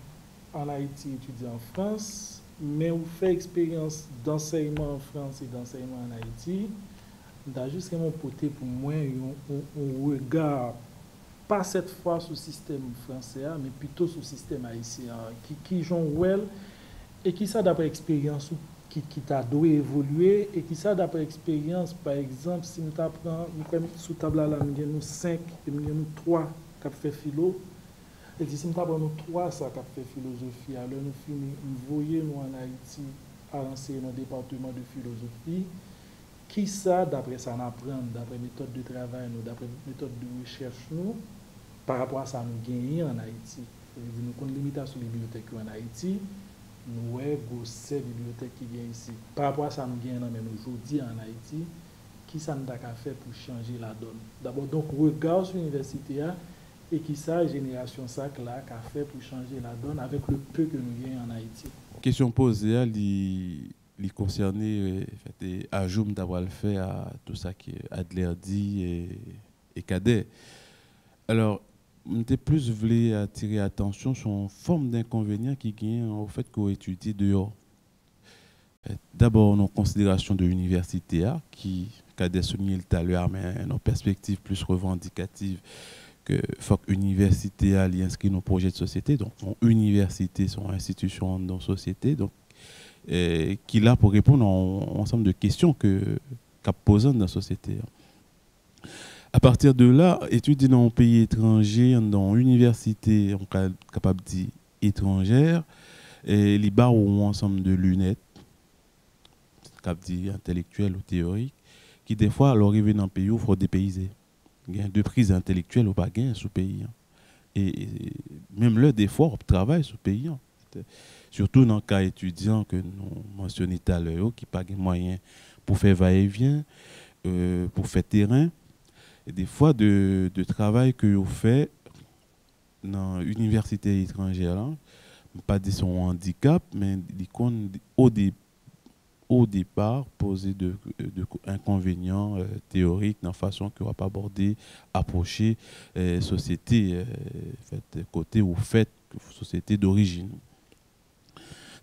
en Haïti, étudiant en France, mais on fait expérience d'enseignement en France et d'enseignement en Haïti, j'ai justement porté pour moi un regard, pas cette fois sur le système français, mais plutôt sur le système haïtien, qui joue well et qui ça d'après expérience qui t'a dû évoluer et qui ça d'après expérience, par exemple, si nous t'apprenons, sous table là, nous avons 5 et nous avons 3 qui fait philo. Et si nous avons 3 ça qui fait philosophie, alors nous finissons, nous voyons nous en Haïti à enseigner dans le département de philosophie, qui ça, d'après ça, nous apprend, d'après méthode de travail, d'après méthode de recherche, nous, par rapport à ça, nous gagnons en Haïti. Nous avons une limitation des bibliothèques en Haïti, nous avons ces bibliothèques qui viennent ici. Par rapport à ça, nous gagnons même aujourd'hui en Haïti, qui ça nous a fait pour changer la donne. D'abord, donc, regard sur l'université, et qui ça, génération ça, là, qu'a fait pour changer la donne avec le peu que nous gagnons en Haïti. Question posée, elle concernait ajout d'avoir le fait à tout ça que Adler dit et Cadet. Alors, on était plus voulu attirer attention sur une forme d'inconvénient qui gagne au fait qu'on étudie dehors. D'abord, nos considérations de l'université, qui Cadet souligné tout à l'heure, mais nos perspectives plus revendicatives. Que faut que l'université a inscrit nos projets de société, donc son université, son institution dans la société, donc qui est là pour répondre à un ensemble de questions qu'a posées dans la société. À partir de là, étudier dans un pays étranger, dans une université, on est capable de dire étrangère, et les bas ont un ensemble de lunettes, capable de dire intellectuelles ou théoriques, qui des fois, alors arriver dans un pays où il faut dépayser. Il y a 2 prises intellectuelles ou pas gain sous pays. Et même là, des fois, on travaille sous pays. Surtout dans le cas étudiant que nous mentionnons tout à l'heure, qui n'a pas de moyens pour faire va-et-vient, pour faire terrain. Et des fois, de travail que vous faites dans l'université étrangère, pas de son handicap, mais au départ poser de inconvénients théoriques dans la façon qu'on va pas aborder, approcher société côté ou fait société d'origine.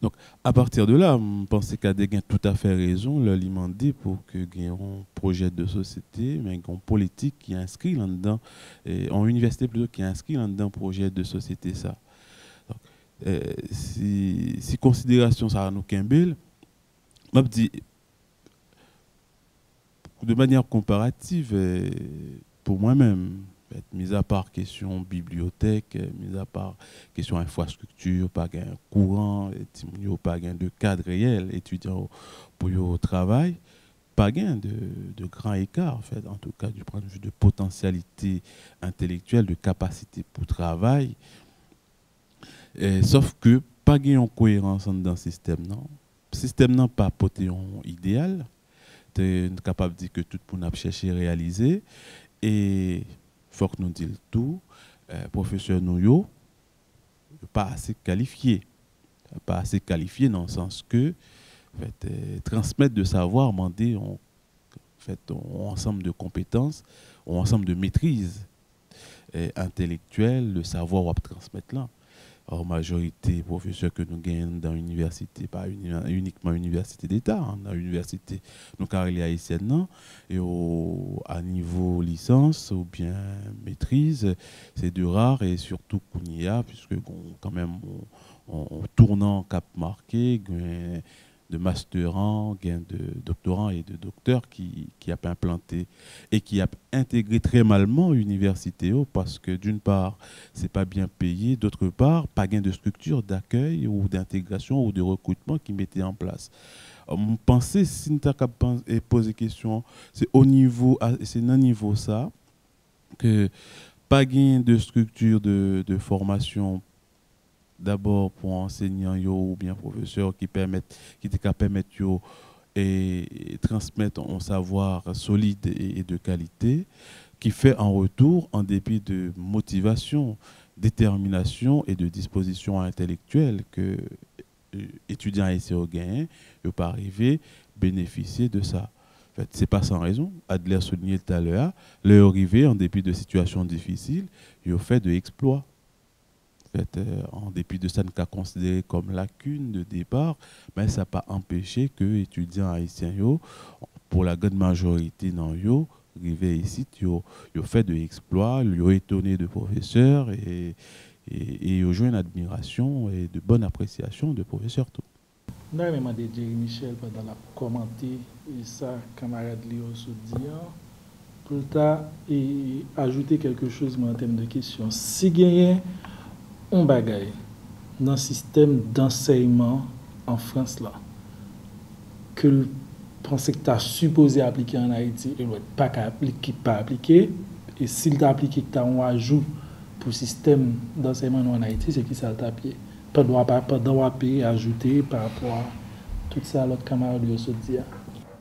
Donc à partir de là, je pense qu'Adé a tout à fait raison, le demandé pour que un projet de société, mais un politique qui est inscrit là-dedans, en université plutôt qui est inscrit là-dedans projet de société ça. Donc, si considération ça nous Kimbel, m'a dit de manière comparative pour moi-même, mis à part question bibliothèque, mis à part question infrastructure, pas gain courant, pas gain de cadre réel étudiant pour le travail, pas gain de grand écart en fait, en tout cas du point de vue de potentialité intellectuelle, de capacité pour travail, sauf que pas gain en cohérence dans le système non. Le système n'a pas potéon idéal, tu es capable de dire que tout le monde a cherché à réaliser et faut que nous disions tout, professeur nous pas assez qualifié dans le sens que en fait, transmettre de savoir, demander un ensemble de compétences, un ensemble de maîtrises intellectuelles, le savoir à transmettre là. En majorité, professeurs que nous gagnons dans l'université, pas uniquement l'université d'État, dans l'université, nous carrés haïtiennes, et à niveau licence ou bien maîtrise, c'est de rare et surtout qu'on y a, puisque quand même, on tournant cap marqué, de masterants, de doctorants et de docteurs qui a implanté et qui a intégré très malement l'université parce que d'une part, c'est pas bien payé, d'autre part, pas gain de structure d'accueil ou d'intégration ou de recrutement qui mettait en place. Mon pensée, si nous avons posé question, c'est au niveau, c'est dans niveau ça que pas gain de structure de formation d'abord pour enseignants ou bien professeurs qui permettent et transmettre un savoir solide et de qualité, qui fait en retour, en dépit de motivation, détermination et de disposition intellectuelle que étudiants haïtiens ont gagné, ne peuvent pas arriver à bénéficier de ça. En fait, ce n'est pas sans raison. Adler soulignait tout à l'heure, leur arrivée, en dépit de situations difficiles, ils ont fait de exploits. En fait, en dépit de ça, nous avons considéré comme lacune de départ, mais ça n'a pas empêché que les étudiants haïtiens, pour la grande majorité, arrivés ici, ils ont fait de exploits, ils ont étonné de professeurs et ils ont joué une admiration et de bonne appréciation de professeurs. Tout. Nous avons demandé à Jerry Michel pendant la commenter et ça, camarade Léo Soudia, pour ajouter quelque chose en termes de questions. Si gagne un bagage dans le système d'enseignement en France là que le pensez que tu as supposé appliquer en Haïti et l'autre pas appliqué et s'il t'a appliqué que tu as un ajout pour le système d'enseignement en Haïti, c'est qui ça t'a pied pas doit payer ajouter par rapport à tout ça l'autre camarade de Sodia.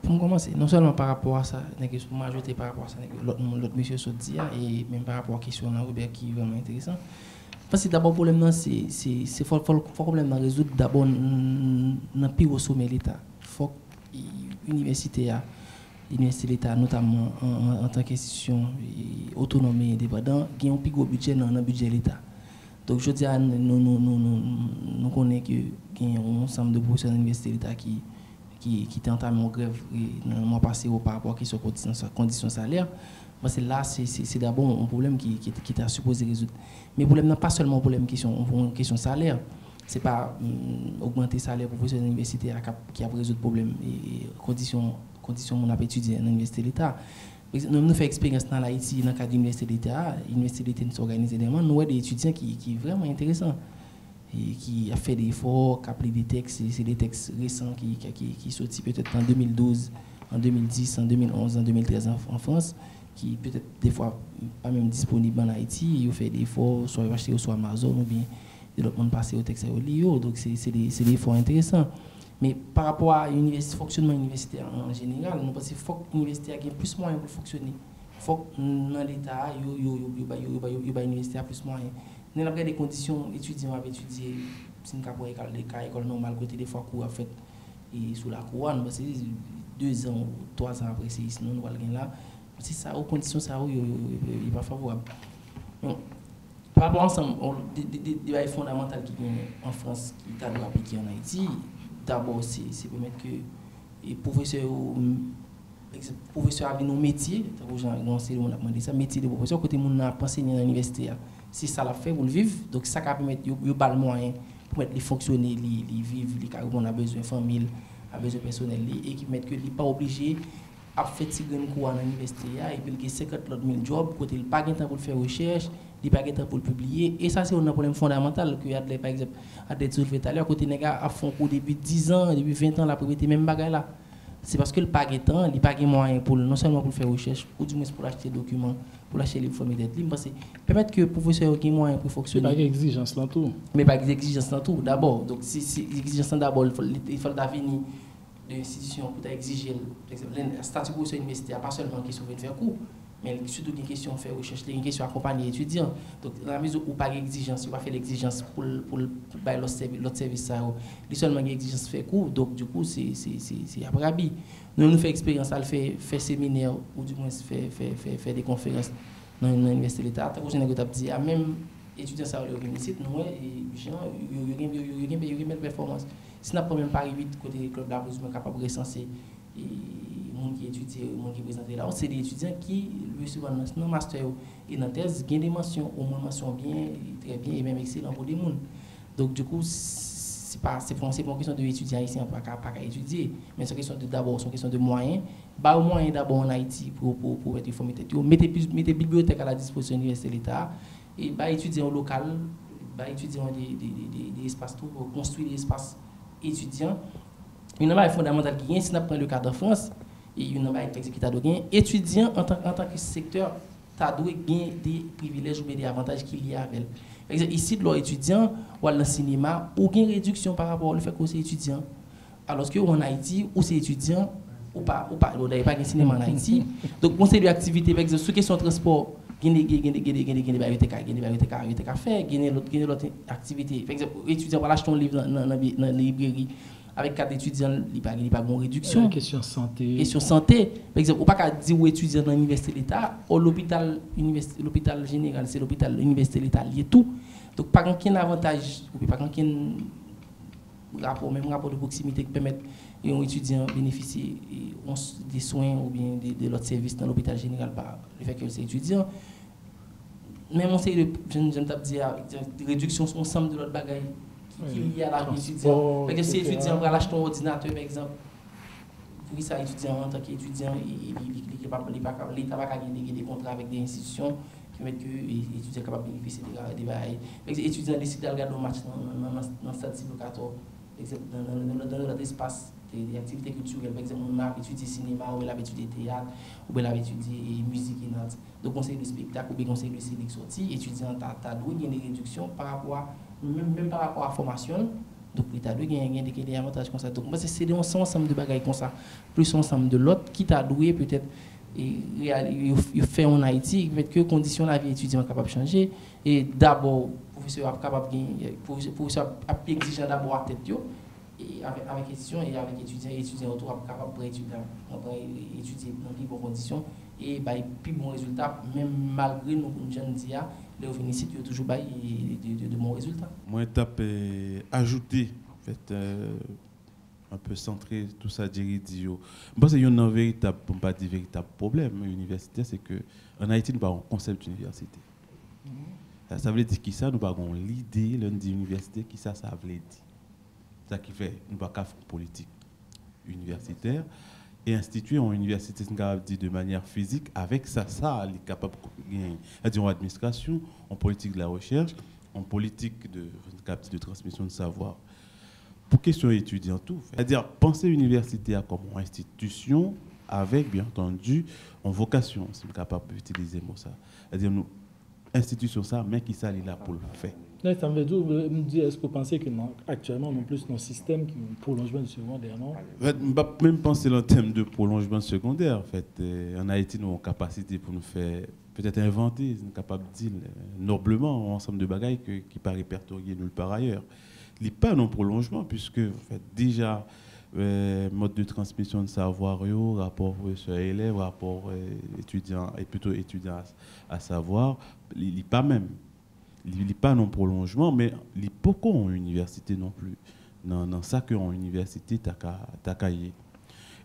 Pour commencer, non seulement par rapport à ça, pour m'ajouter par rapport à ça l'autre monsieur Sodia et même par rapport à la question de Robert qui est vraiment intéressant. Parce que d'abord, le problème, c'est faut problème résoudre d'abord dans le pire sommet de l'État. Il faut que l'université l'État, notamment en tant qu'institution autonome et indépendante, ait un plus gros budget dans le budget de l'État. Donc, je dis, nous connaissons qu'il y a un ensemble de professeurs de l'université de l'État qui entamé en grève dans le mois passé par rapport à la condition salaire. Parce que là, c'est d'abord un problème qui est supposé résoudre. Mais le problème n'est pas seulement un problème question salaire. Ce n'est pas augmenter le salaire pour professeurs d'université qui a résoudre le problème et conditions qu'on a étudié dans l'université de l'État. Nous avons fait expérience dans l'Haïti, dans le cadre de l'université de l'État. L'université de l'État nous organise également. Nous avons des étudiants qui sont vraiment intéressants et qui ont fait des efforts, qui ont appris des textes. C'est des textes récents qui sont sortis peut-être en 2012, en 2010, en 2011, en 2013 en France, qui peut-être des fois pas même disponible en Haïti. Ils ont fait des efforts, soit acheter soit Amazon ou bien de l'autre monde passer au texte au LIO. Donc c'est des efforts intéressants. Mais par rapport à fonctionnement universitaire en général, nous pensons qu'il faut que l'université ait plus de moyens pour fonctionner. Il faut que dans l'État, il y ait l'université a plus de moyens. Nous avons des conditions, étudiants avaient étudié, si nous avons l'école normale, côté des fois cours à fait et sous la couronne, c'est 2 ans ou 3 ans après, sinon nous allons là. C'est ça, aux conditions, ça n'est pas favorable. Donc, par rapport ensemble, des débats fondamentaux qui sont en France, qui doivent appliquer en Haïti. D'abord, c'est permettre que les professeurs avaient nos métiers, on a demandé ça, métier de professeur, côté on a enseigné dans l'université. Si ça l'a fait, vous le vivez, donc ça va permettre de le moyen pour mettre les fonctionner, les vivre, les cas où on a besoin, famille, à besoin personnel et qui mettent que n'est pas obligé à faire des cours dans l'université et puis il y a 50 000 jobs côté il pas de temps pour faire recherche, il pas de temps pour publier et ça c'est un problème fondamental que Adley par exemple a soulevé tout à l'heure côté nèg a font cours depuis 10 ans, depuis 20 ans la propriété même bagaille là. C'est parce que le pas de temps, il pas de moyens pour non seulement pour faire recherche ou du moins pour acheter des documents, pour acheter les formes d'être libre parce que permettre que le professeur ait moyens pour fonctionner. Pas d'exigence là tout. Mais pas d'exigence là tout d'abord. Donc si l'exigence d'abord il faut venir de l'institution pour exiger le statut professeur universitaire pas seulement une question de faire cours mais surtout une question de faire recherche, une question d'accompagner les étudiants. Donc dans la mesure où pas d'exigence, il va faire l'exigence pour l'autre service ça, il seulement une exigence de faire cours, donc du coup c'est après habit. Nous faisons expérience à faire séminaire ou du moins faire des conférences dans l'université de l'État. Tant que je n'ai pas dit même étudiants ça leur réussite nous et gens il y a une performance. Si n'a pas même Paris 8 côté club là vous capable de recenser et monde qui étudie monde qui présente là c'est des étudiants qui le souvent dans master et dans thèse gagnent des mentions au moins mention bien très bien et même excellent pour des monde. Donc du coup c'est pas une question de étudiants ici pas étudier mais c'est une question de d'abord c'est une question de moyens bah au moyen d'abord en Haïti pour être formé tête mettez bibliothèque à la disposition de l'université de l'État et bah étudiants local bah étudiants des espaces tout pour construire des espaces étudiants. Une norme fondamentale qui est si on prend le cas de France et une norme qui t'a donné étudiant en tant que secteur t'a doit gagner des privilèges ou des avantages qu'il y a avec. Par exemple ici de l'étudiant ou dans le cinéma ou gain réduction par rapport au fait que c'est étudiant. Alors que en Haïti où c'est étudiant ou pas d'ailleurs pas de cinéma en Haïti. Donc conseil de activité par exemple sur question transport gagner bibliothèque à faire gagner l'autre activité. Par exemple étudiant va acheter un livre dans la librairie avec 4 étudiants, il n'y a pas de réduction. Question santé. Question santé. Par exemple, on ne peut pas dire aux étudiants dans l'université de l'État, ou l'hôpital général, c'est l'hôpital l'université de l'État, lié tout. Donc, pas aucun avantage, ou pas aucun rapport, même rapport de proximité qui permet aux étudiants de bénéficier des soins ou bien de l'autre service dans l'hôpital général par le fait que c'est étudiant. Même on sait, je ne sais pas dire, réduction sur l'ensemble de l'autre bagaille. Il y a la vie étudiant. Parce que si étudiant va acheter un ordinateur, par exemple, pour ça, étudiant en tant qu'étudiant, l'État va gagner des contrats avec des institutions qui mettent que les étudiants sont capables de bénéficier des bails. Par exemple, étudiants décident de regarder un match dans le stade Cibo 14, dans notre espace des activités culturelles. Par exemple, on a étudié cinéma, on a étudié théâtre, on a étudié musique et danse. Donc, conseil de spectacle, ou conseil de sélection, étudiant, tu as des réductions par rapport à même par rapport à la formation, donc l'État doit gagner des avantages comme ça. Donc moi c'est un ensemble de bagages comme ça, plus ensemble de l'autre qui t'a doué peut-être il fait en Haïti, peut-être que conditions de la vie étudiante capable de changer et d'abord professeur capable professeur exigeant d'abord à tête et avec étudiants et avec étudiants autour capable de étudier dans les bonnes conditions et plus bon résultat même malgré nos jeunes dia les revenus toujours de bons résultats. Moi étape ajouter en fait un peu centré tout ça dit yo. Moi c'est un véritable pas dire véritable problème universitaire c'est que en Haïti nous pas un concept d'université. Ça veut dire qui ça nous pas l'idée lundi université qui ça veut dire. Ça qui fait nous pas faire politique universitaire et instituer une université de manière physique avec ça il est capable de en administration, en politique de la recherche, en politique de transmission de savoir. Pour question étudiant tout, c'est-à-dire penser l'université comme une institution avec bien entendu en vocation, si nous capable d'utiliser le mot ça. C'est-à-dire nous institution ça mais qui ça est là pour le faire. Ça me veut dire, est-ce que vous pensez que actuellement, non plus, nos systèmes qui ont prolongement du secondaire, non? Je ne vais pas même penser en termes de prolongement secondaire. En fait, en Haïti, nous avons une capacité pour nous faire, peut-être inventer, nous sommes capables de dire noblement un ensemble de bagailles qui ne pas répertoriés nulle part ailleurs. Il n'y a pas non prolongement, puisque en fait, déjà, mode de transmission de savoir, rapport professeur-élève, rapport étudiant, et plutôt étudiant à savoir, il n'est pas même. Il n'est pas non prolongement, mais il n'est pas en université non plus. Dans ça qu'en université, t'as cahier.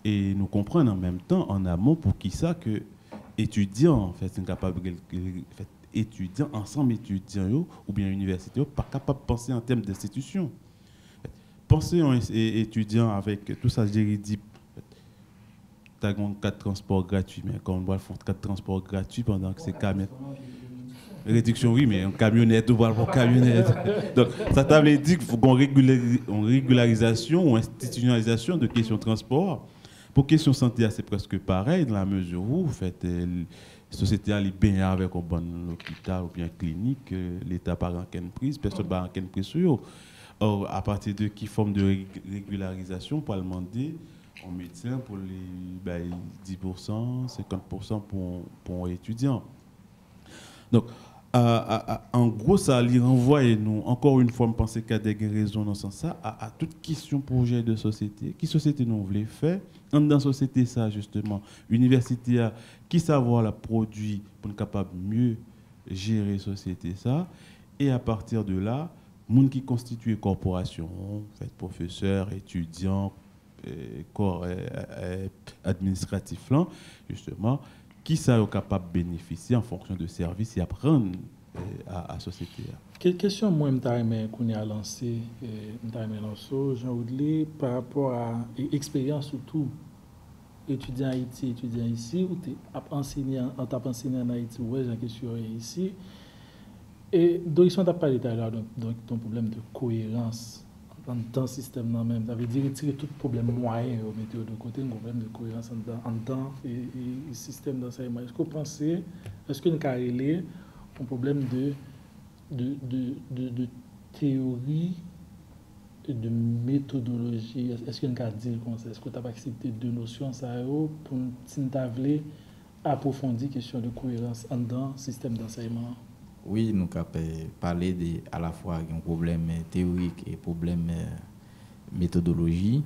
Et nous comprenons en même temps, en amont, pour qui ça que étudiants, en fait, sont capables étudiants, ensemble étudiants, ou bien université, pas capables de penser en termes d'institution. pensez un étudiant avec tout ça, j'ai dit, tu as 4 transports gratuits, mais quand on va faire 4 transports gratuits pendant que c'est camion. Réduction, oui, mais un camionnette, on va pour camionnette. Donc, ça t'avait dit qu'il faut qu'on une régularisation ou institutionnalisation de questions de transport. Pour question santé, c'est presque pareil, dans la mesure où, en fait, la société est bien avec un bon hôpital ou bien clinique, l'État n'a pas aucune prise, personne n'a aucune prise sur eux. Or, à partir de qui forme de régularisation, pour demander aux médecins pour les 10%, 50% pour étudiants. Donc, en gros, ça lui renvoie, et nous, encore une fois, je pense qu'il y a des raisons dans ce sens, à toute question projet de société. Qui société nous voulons faire? Dans la société, ça, justement, université, qui savoir la produit pour être capable de mieux gérer la société, ça. Et à partir de là, monde qui constitue corporation, fait, professeurs, étudiants, corps administratif, là, justement, qui sont capables de bénéficier en fonction de services et apprendre à la société. Quelle question moi qu'on a lancé Jean-Oudlé par rapport à l'expérience surtout étudiant en Haïti, étudiant ici, ou tu as enseigné en Haïti, ouais, j'ai une question ici. Et donc, on a parlé tout à l'heure d'un problème de cohérence dans le système même. Ça veut dire retirer tout problème moyen au météo de côté, un problème de cohérence dans le système d'enseignement. Est-ce que vous pensez, est-ce qu'il y a un problème de théorie et de méthodologie? Est-ce qu'il y a un dire comme ça? Est-ce que tu n'as pas accepté deux notions ça pour t'avler approfondir la question de cohérence dans le système d'enseignement? Oui, nous avons parlé à la fois d'un problème théorique et problème méthodologie,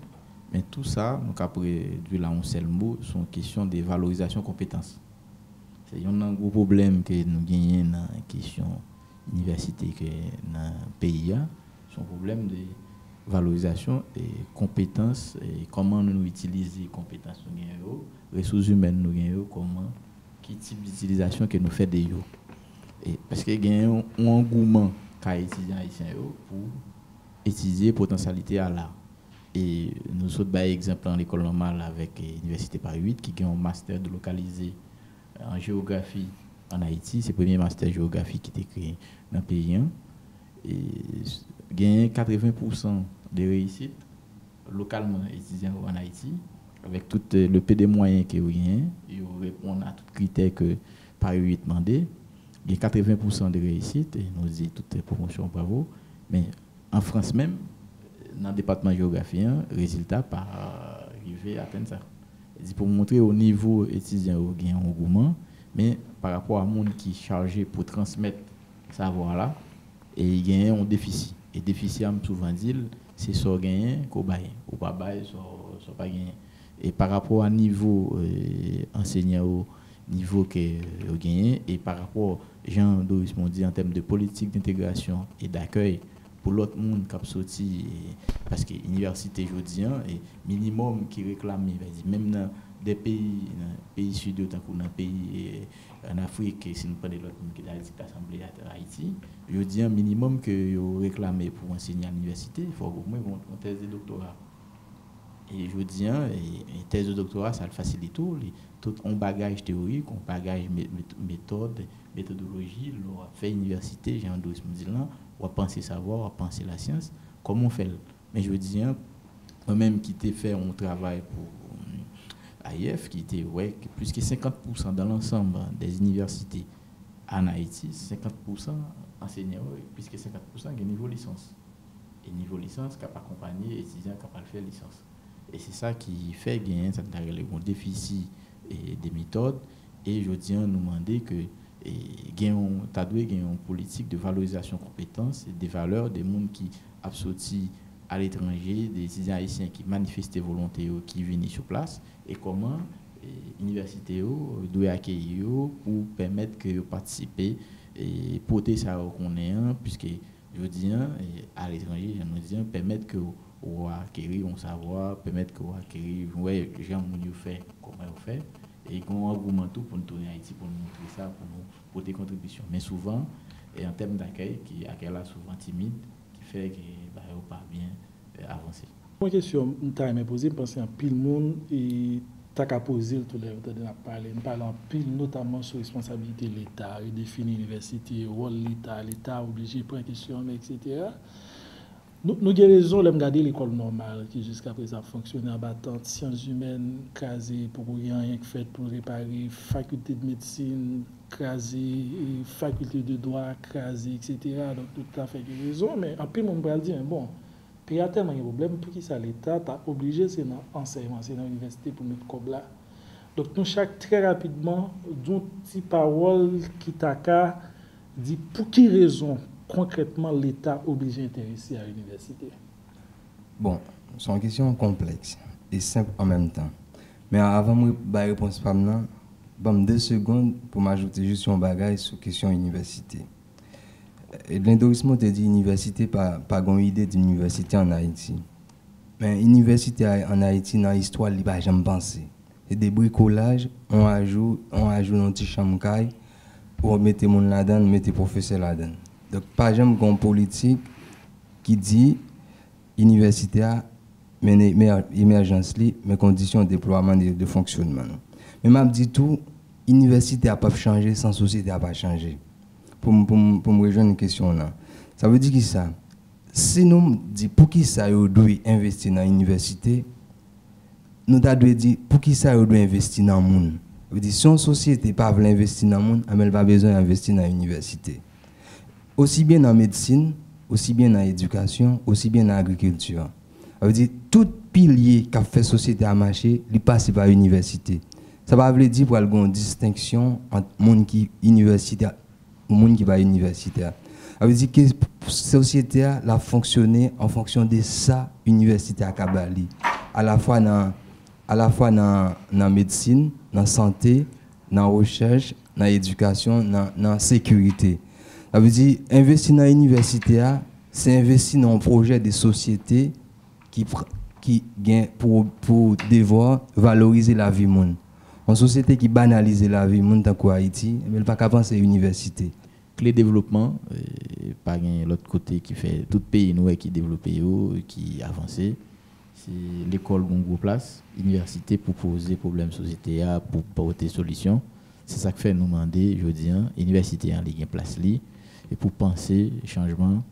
mais tout ça, nous avons réduit là un seul mot, c'est une question de valorisation de compétences. C'est un gros problème que nous gagnons dans la question université dans le pays, c'est un problème de valorisation et compétences, et comment nous utilisons les compétences nous gagnons, les ressources humaines nous gagnons, comment, quel type d'utilisation que nous faisons de eux. Et parce qu'il y a un engouement qu'a étudiant haïtien pour étudier la potentialité à l'art. Et nous sommes par exemple dans l'école normale avec l'Université Paris 8 qui a un master de localisé en géographie en Haïti. C'est le premier master de géographie qui est créé dans le pays. Et il y a 80% de réussite localement étudiants en Haïti avec tout le peu de moyens qu'il y a. Ils répondent à tous les critères que Paris 8 demandait. Il y a 80% de réussite, et nous disons toutes les promotions, bravo. Mais en France même, dans le département de géographie, le résultat pas arrivé à atteindre ça. Pour montrer au niveau étudiant, il y a un engouement, mais par rapport à monde qui est chargé pour transmettre ce savoir-là, et il y a un déficit. Et le déficit, souvent dit, c'est soit gagné, qu'on baille, ou pas baille, soit pas gagné. Et par rapport à niveau enseignant, niveau que vous gagnez, et par rapport Jean-Doris m'ont dit en termes de politique d'intégration et d'accueil pour l'autre monde qui a sorti, parce que l'université aujourd'hui est minimum qui réclame, même dans des pays sud, dans des pays en Afrique, si nous prenons l'autre monde qui a dit l'Assemblée à Haïti, je dis un minimum que vous réclamez pour enseigner à l'université, il faut au moins une thèse de doctorat. Et je dis, une thèse de doctorat, ça le facilite tout un bagage théorique, un bagage méthodologie, on a fait université, j'ai un dossier me dit là, on va penser savoir, on va penser la science, comment on fait. Mais je dis, moi-même qui t'ai fait un travail pour AIF, qui était plus que 50% dans l'ensemble des universités en Haïti, 50% enseignants, plus que 50% ont niveau licence. Et niveau licence, qui a accompagné étudiants qui ont fait licence. Et c'est ça qui fait gagner un déficit des méthodes. Et je tiens à nous demander que tu as une politique de valorisation de compétences et des valeurs des gens qui ont sorti à l'étranger, des étudiants haïtiens qui manifestent volonté, qui viennent sur place, et comment l'université doit accueillir pour permettre que vous participez et porter ça qu'on est, puisque je dis à l'étranger, je nous dis permettre que ou acquérir un savoir, permettre qu'on acquérir, ouais, les gens nous fait, comment on fait, et qu'on argumente tout pour nous tourner à Haïti, pour nous montrer ça, pour nous porter contribution. Mais souvent, et en termes d'accueil, qui accueille là souvent timide, qui fait que bah, pas bien avancer. Une question que je me posée, parce qu'il y a pile de monde et tu as posé tout le temps de parler. Nous parlons pile notamment sur la responsabilité de l'État, définir l'université, le rôle de l'État, l'État obligé de prendre question, etc. Nous avons raison de regarder l'école normale qui jusqu'à présent fonctionne en battant sciences humaines, crasées pour rien que fait pour réparer, faculté de médecine, crasée, faculté de droit, crasée, etc. Donc tout à fait raison, mais en plus, on peut dire, bon, il y a tellement de problèmes pour qui ça l'État t'a obligé, c'est dans l'enseignement, c'est dans l'université pour mettre comme là. Donc nous chaque très rapidement, d'une petite parole qui t'a dit pour qui raison concrètement l'État obligé d'intéresser à l'université. Bon, c'est une question complexe et simple en même temps. Mais avant de répondre à ça, bon, 2 secondes pour m'ajouter juste un bagage sur la question université. L'endorsement te dit université, pas une idée d'université en Haïti. Mais université en Haïti, dans l'histoire, il n'y a pas jamais pensé. C'est des bricolages, on ajoute dans une petite chambre, on met les gens là-dedans, on met les professeurs là-dedans. Donc, pas jamais une politique qui dit université a émergence, mais conditions de déploiement de fonctionnement. Mais je dis tout, l'université n'a pas changé sans société n'a pas changé. Pour me rejoindre une question là. Ça veut dire que ça, si nous disons pour qui ça doit investir dans l'université, nous devons dire pour qui ça doit investir dans le monde. Ça veut dire si une société n'a pas investir dans le monde, elle n'a pas besoin d'investir dans l'université. Aussi bien dans la médecine, aussi bien dans l'éducation, aussi bien dans l'agriculture. Ça veut dire tout pilier qui a fait société à marcher, il passe par l'université. Ça ne veut pas dire pour avoir une distinction entre le monde qui est universitaire et le monde qui n'est pas universitaire. Ça veut dire que la société a fonctionné en fonction de ça, l'université à Kabali. À la fois dans la médecine, dans la santé, dans la recherche, dans l'éducation, dans la sécurité. Ça veut dire investir dans l'université, c'est investir dans un projet de société qui gagne pour devoir valoriser la vie monde. Une société qui banalise la vie monde tant qu'Haïti, elle ne peut pas penser à l'université. Clé développement, pas l'autre côté qui fait tout pays nous qui développe qui avance. C'est l'école qui a une grosse place, l'université pour poser problème société pour porter solution. C'est ça que fait nous demander aujourd'hui, l'université en ligne place li et pour penser changement.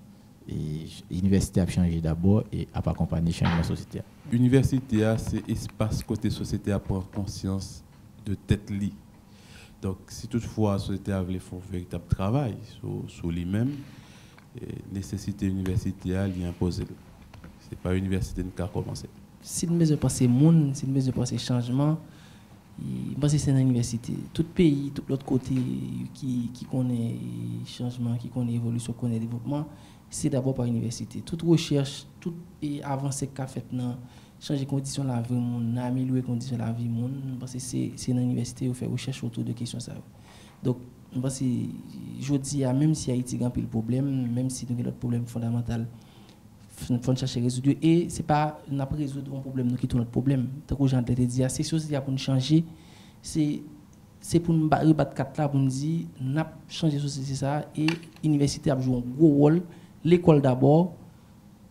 Et l'université a changé d'abord et a accompagné le changement de la société. L'université, c'est espace côté société à prendre conscience de tête li. Donc, si toutefois la société a voulu faire un véritable travail sur lui-même, nécessité université à l'y imposer. Ce n'est pas l'université qui a commencé. Si nous besoin de penser monde, si nous besoin de penser changement, je pense que c'est dans l'université. Tout pays, tout l'autre côté qui connaît changement, qui connaît évolution, qui connaît développement, c'est d'abord par l'université. Toute recherche, toute avancée qu'a fait dans changer les conditions de la vie, améliorer les conditions de la vie, parce que c'est dans l'université où on fait recherche autour de questions ça. Donc, parce que je dis, même si Haïti a un peu le problème, même si nous avons d'autres problèmes fondamentaux, il faut chercher à résoudre. Et ce n'est pas nous résoudre un problème, nous quittons notre problème. Tant que j'ai dit, c'est chose pour nous changer, c'est pour nous rebattre quatre là, pour nous dire, nous avons changé la société ça, et l'université a joué un gros rôle, l'école d'abord,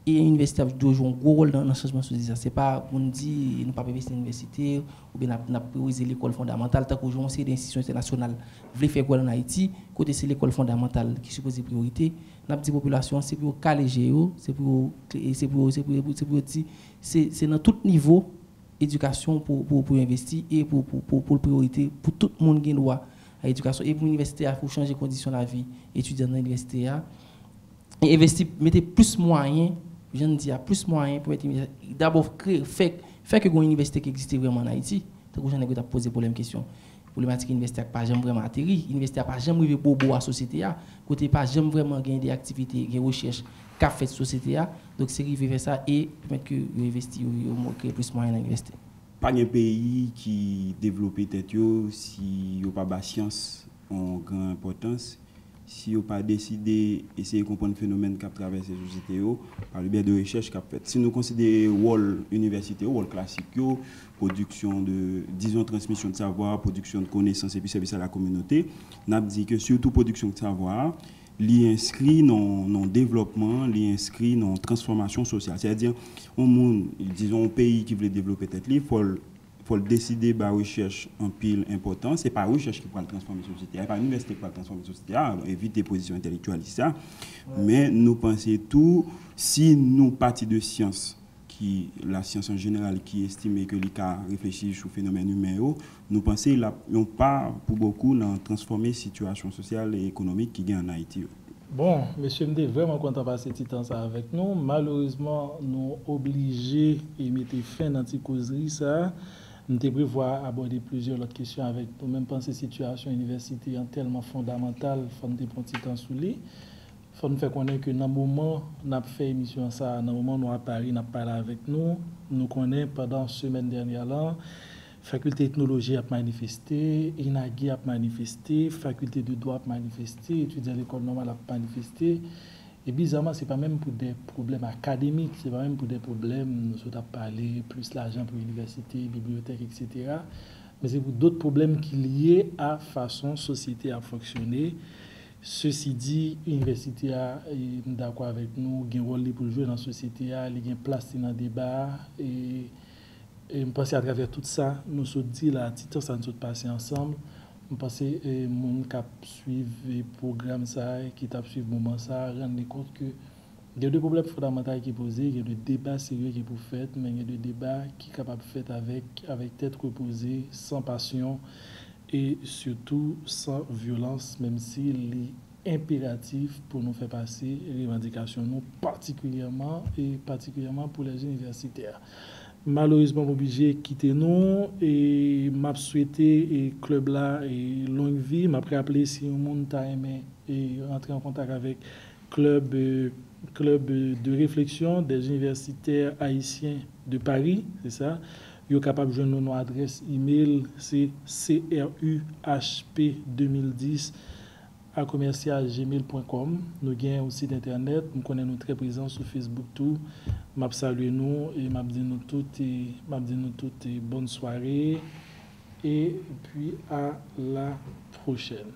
et l'université a joué un gros rôle dans le changement de la société. Ce n'est pas pour nous dire, nous ne pouvons pas investir dans l'université, ou bien nous avons priorisé l'école fondamentale, tant que j'ai une série d'institutions internationales voulaient faire quoi en Haïti, côté c'est l'école fondamentale qui suppose priorité. Nous avons dit population, c'est pour caler, c'est dans tout niveau éducation pour investir et pour priorité pour tout le monde qui doit à l'éducation et pour l'université pour changer les conditions de la vie étudiant dans l'université et investir mettez plus moyens je ne dis plus moyens pour d'abord créer faire que une université qui existe vraiment en Haïti tant que j'en ai posé problème question problématique université pas jamais vraiment atterri université pas jamais arrivé pour la société côté pas jamais vraiment gagner des activités des recherches qu'a fait société donc c'est arrivé vers ça et permettre que investir créer plus moyens dans l'université. Pas un pays qui développe tête si yo pas ba science en grande importance si yo pas décidé essayer de comprendre le phénomène qui traverse la société par le biais de recherche qu'a fait. Si nous considérons rôle université rôle classique production de disons transmission de savoir, production de connaissances et puis service à la communauté, n'a dit que surtout production de savoir l'inscrit dans le développement, l'inscrit dans la transformation sociale. C'est-à-dire, disons, un pays qui veut développer tête libre, il faut décider par recherche en pile important. Ce n'est pas la recherche qui peut transformer la société, ce n'est pas l'université qui peut transformer la société, évite des positions intellectuelles, ça. Mais nous pensons tout, si nous partis de sciences, la science en général qui estime que les cas réfléchissent sur le phénomène humain, nous pensons qu'ils n'ont pas pour beaucoup dans transformer la situation sociale et économique qui gagne en Haïti. Bon, monsieur Mdé, vraiment content de passer ce temps ça avec nous. Malheureusement, nous obligés de mettre fin à cette causerie ça. Nous devons prévoir aborder plusieurs autres questions avec nous. Même penser situation universitaire tellement fondamentale, il faut nous prendre un petit temps sous lui. Il faut nous faire connaître que dans le moment où nous avons fait émission ça, dans le moment où nous à Paris, nous avons parlé avec nous, nous connaissons pendant la semaine dernière là, faculté de technologie a manifesté, INAGI a manifesté, faculté de droit a manifesté, étudiants de l'école normale a manifesté. Et bizarrement, ce n'est pas même pour des problèmes académiques, ce n'est pas même pour des problèmes, nous avons parlé, plus l'argent pour l'université, bibliothèque, etc. Mais c'est pour d'autres problèmes qui sont liés à la façon dont la société a fonctionné. Ceci dit, l'université est d'accord avec nous, il y a un rôle pour jouer dans la société, il y a une place dans le débat. Et je pense à travers tout ça, nous sommes dit là, tout ça nous passer ensemble. Je pense que les gens qui suivent le programme, qui suivent le moment, rendent compte que il y a deux problèmes fondamentaux qui sont posés, il y a des débats sérieux qui sont faits, mais il y a des débats qui sont capables de faire avec tête reposée, sans passion et surtout sans violence, même s'il est impératif pour nous faire passer les revendications, nous, particulièrement pour les universitaires. Malheureusement, obligé de quitter nous et m'a souhaité et club là et longue vie. M'a rappelé si un monde t'a aimé et entrer en contact avec club de réflexion des universitaires haïtiens de Paris, c'est ça. Vous êtes capable de joindre notre adresse email, c'est cruhp2010@gmail.com. Nous avons aussi d'internet, nous connaissons très présents sur Facebook tout. M'a salué nous et m'a dit nous toutes bonne soirée et puis à la prochaine.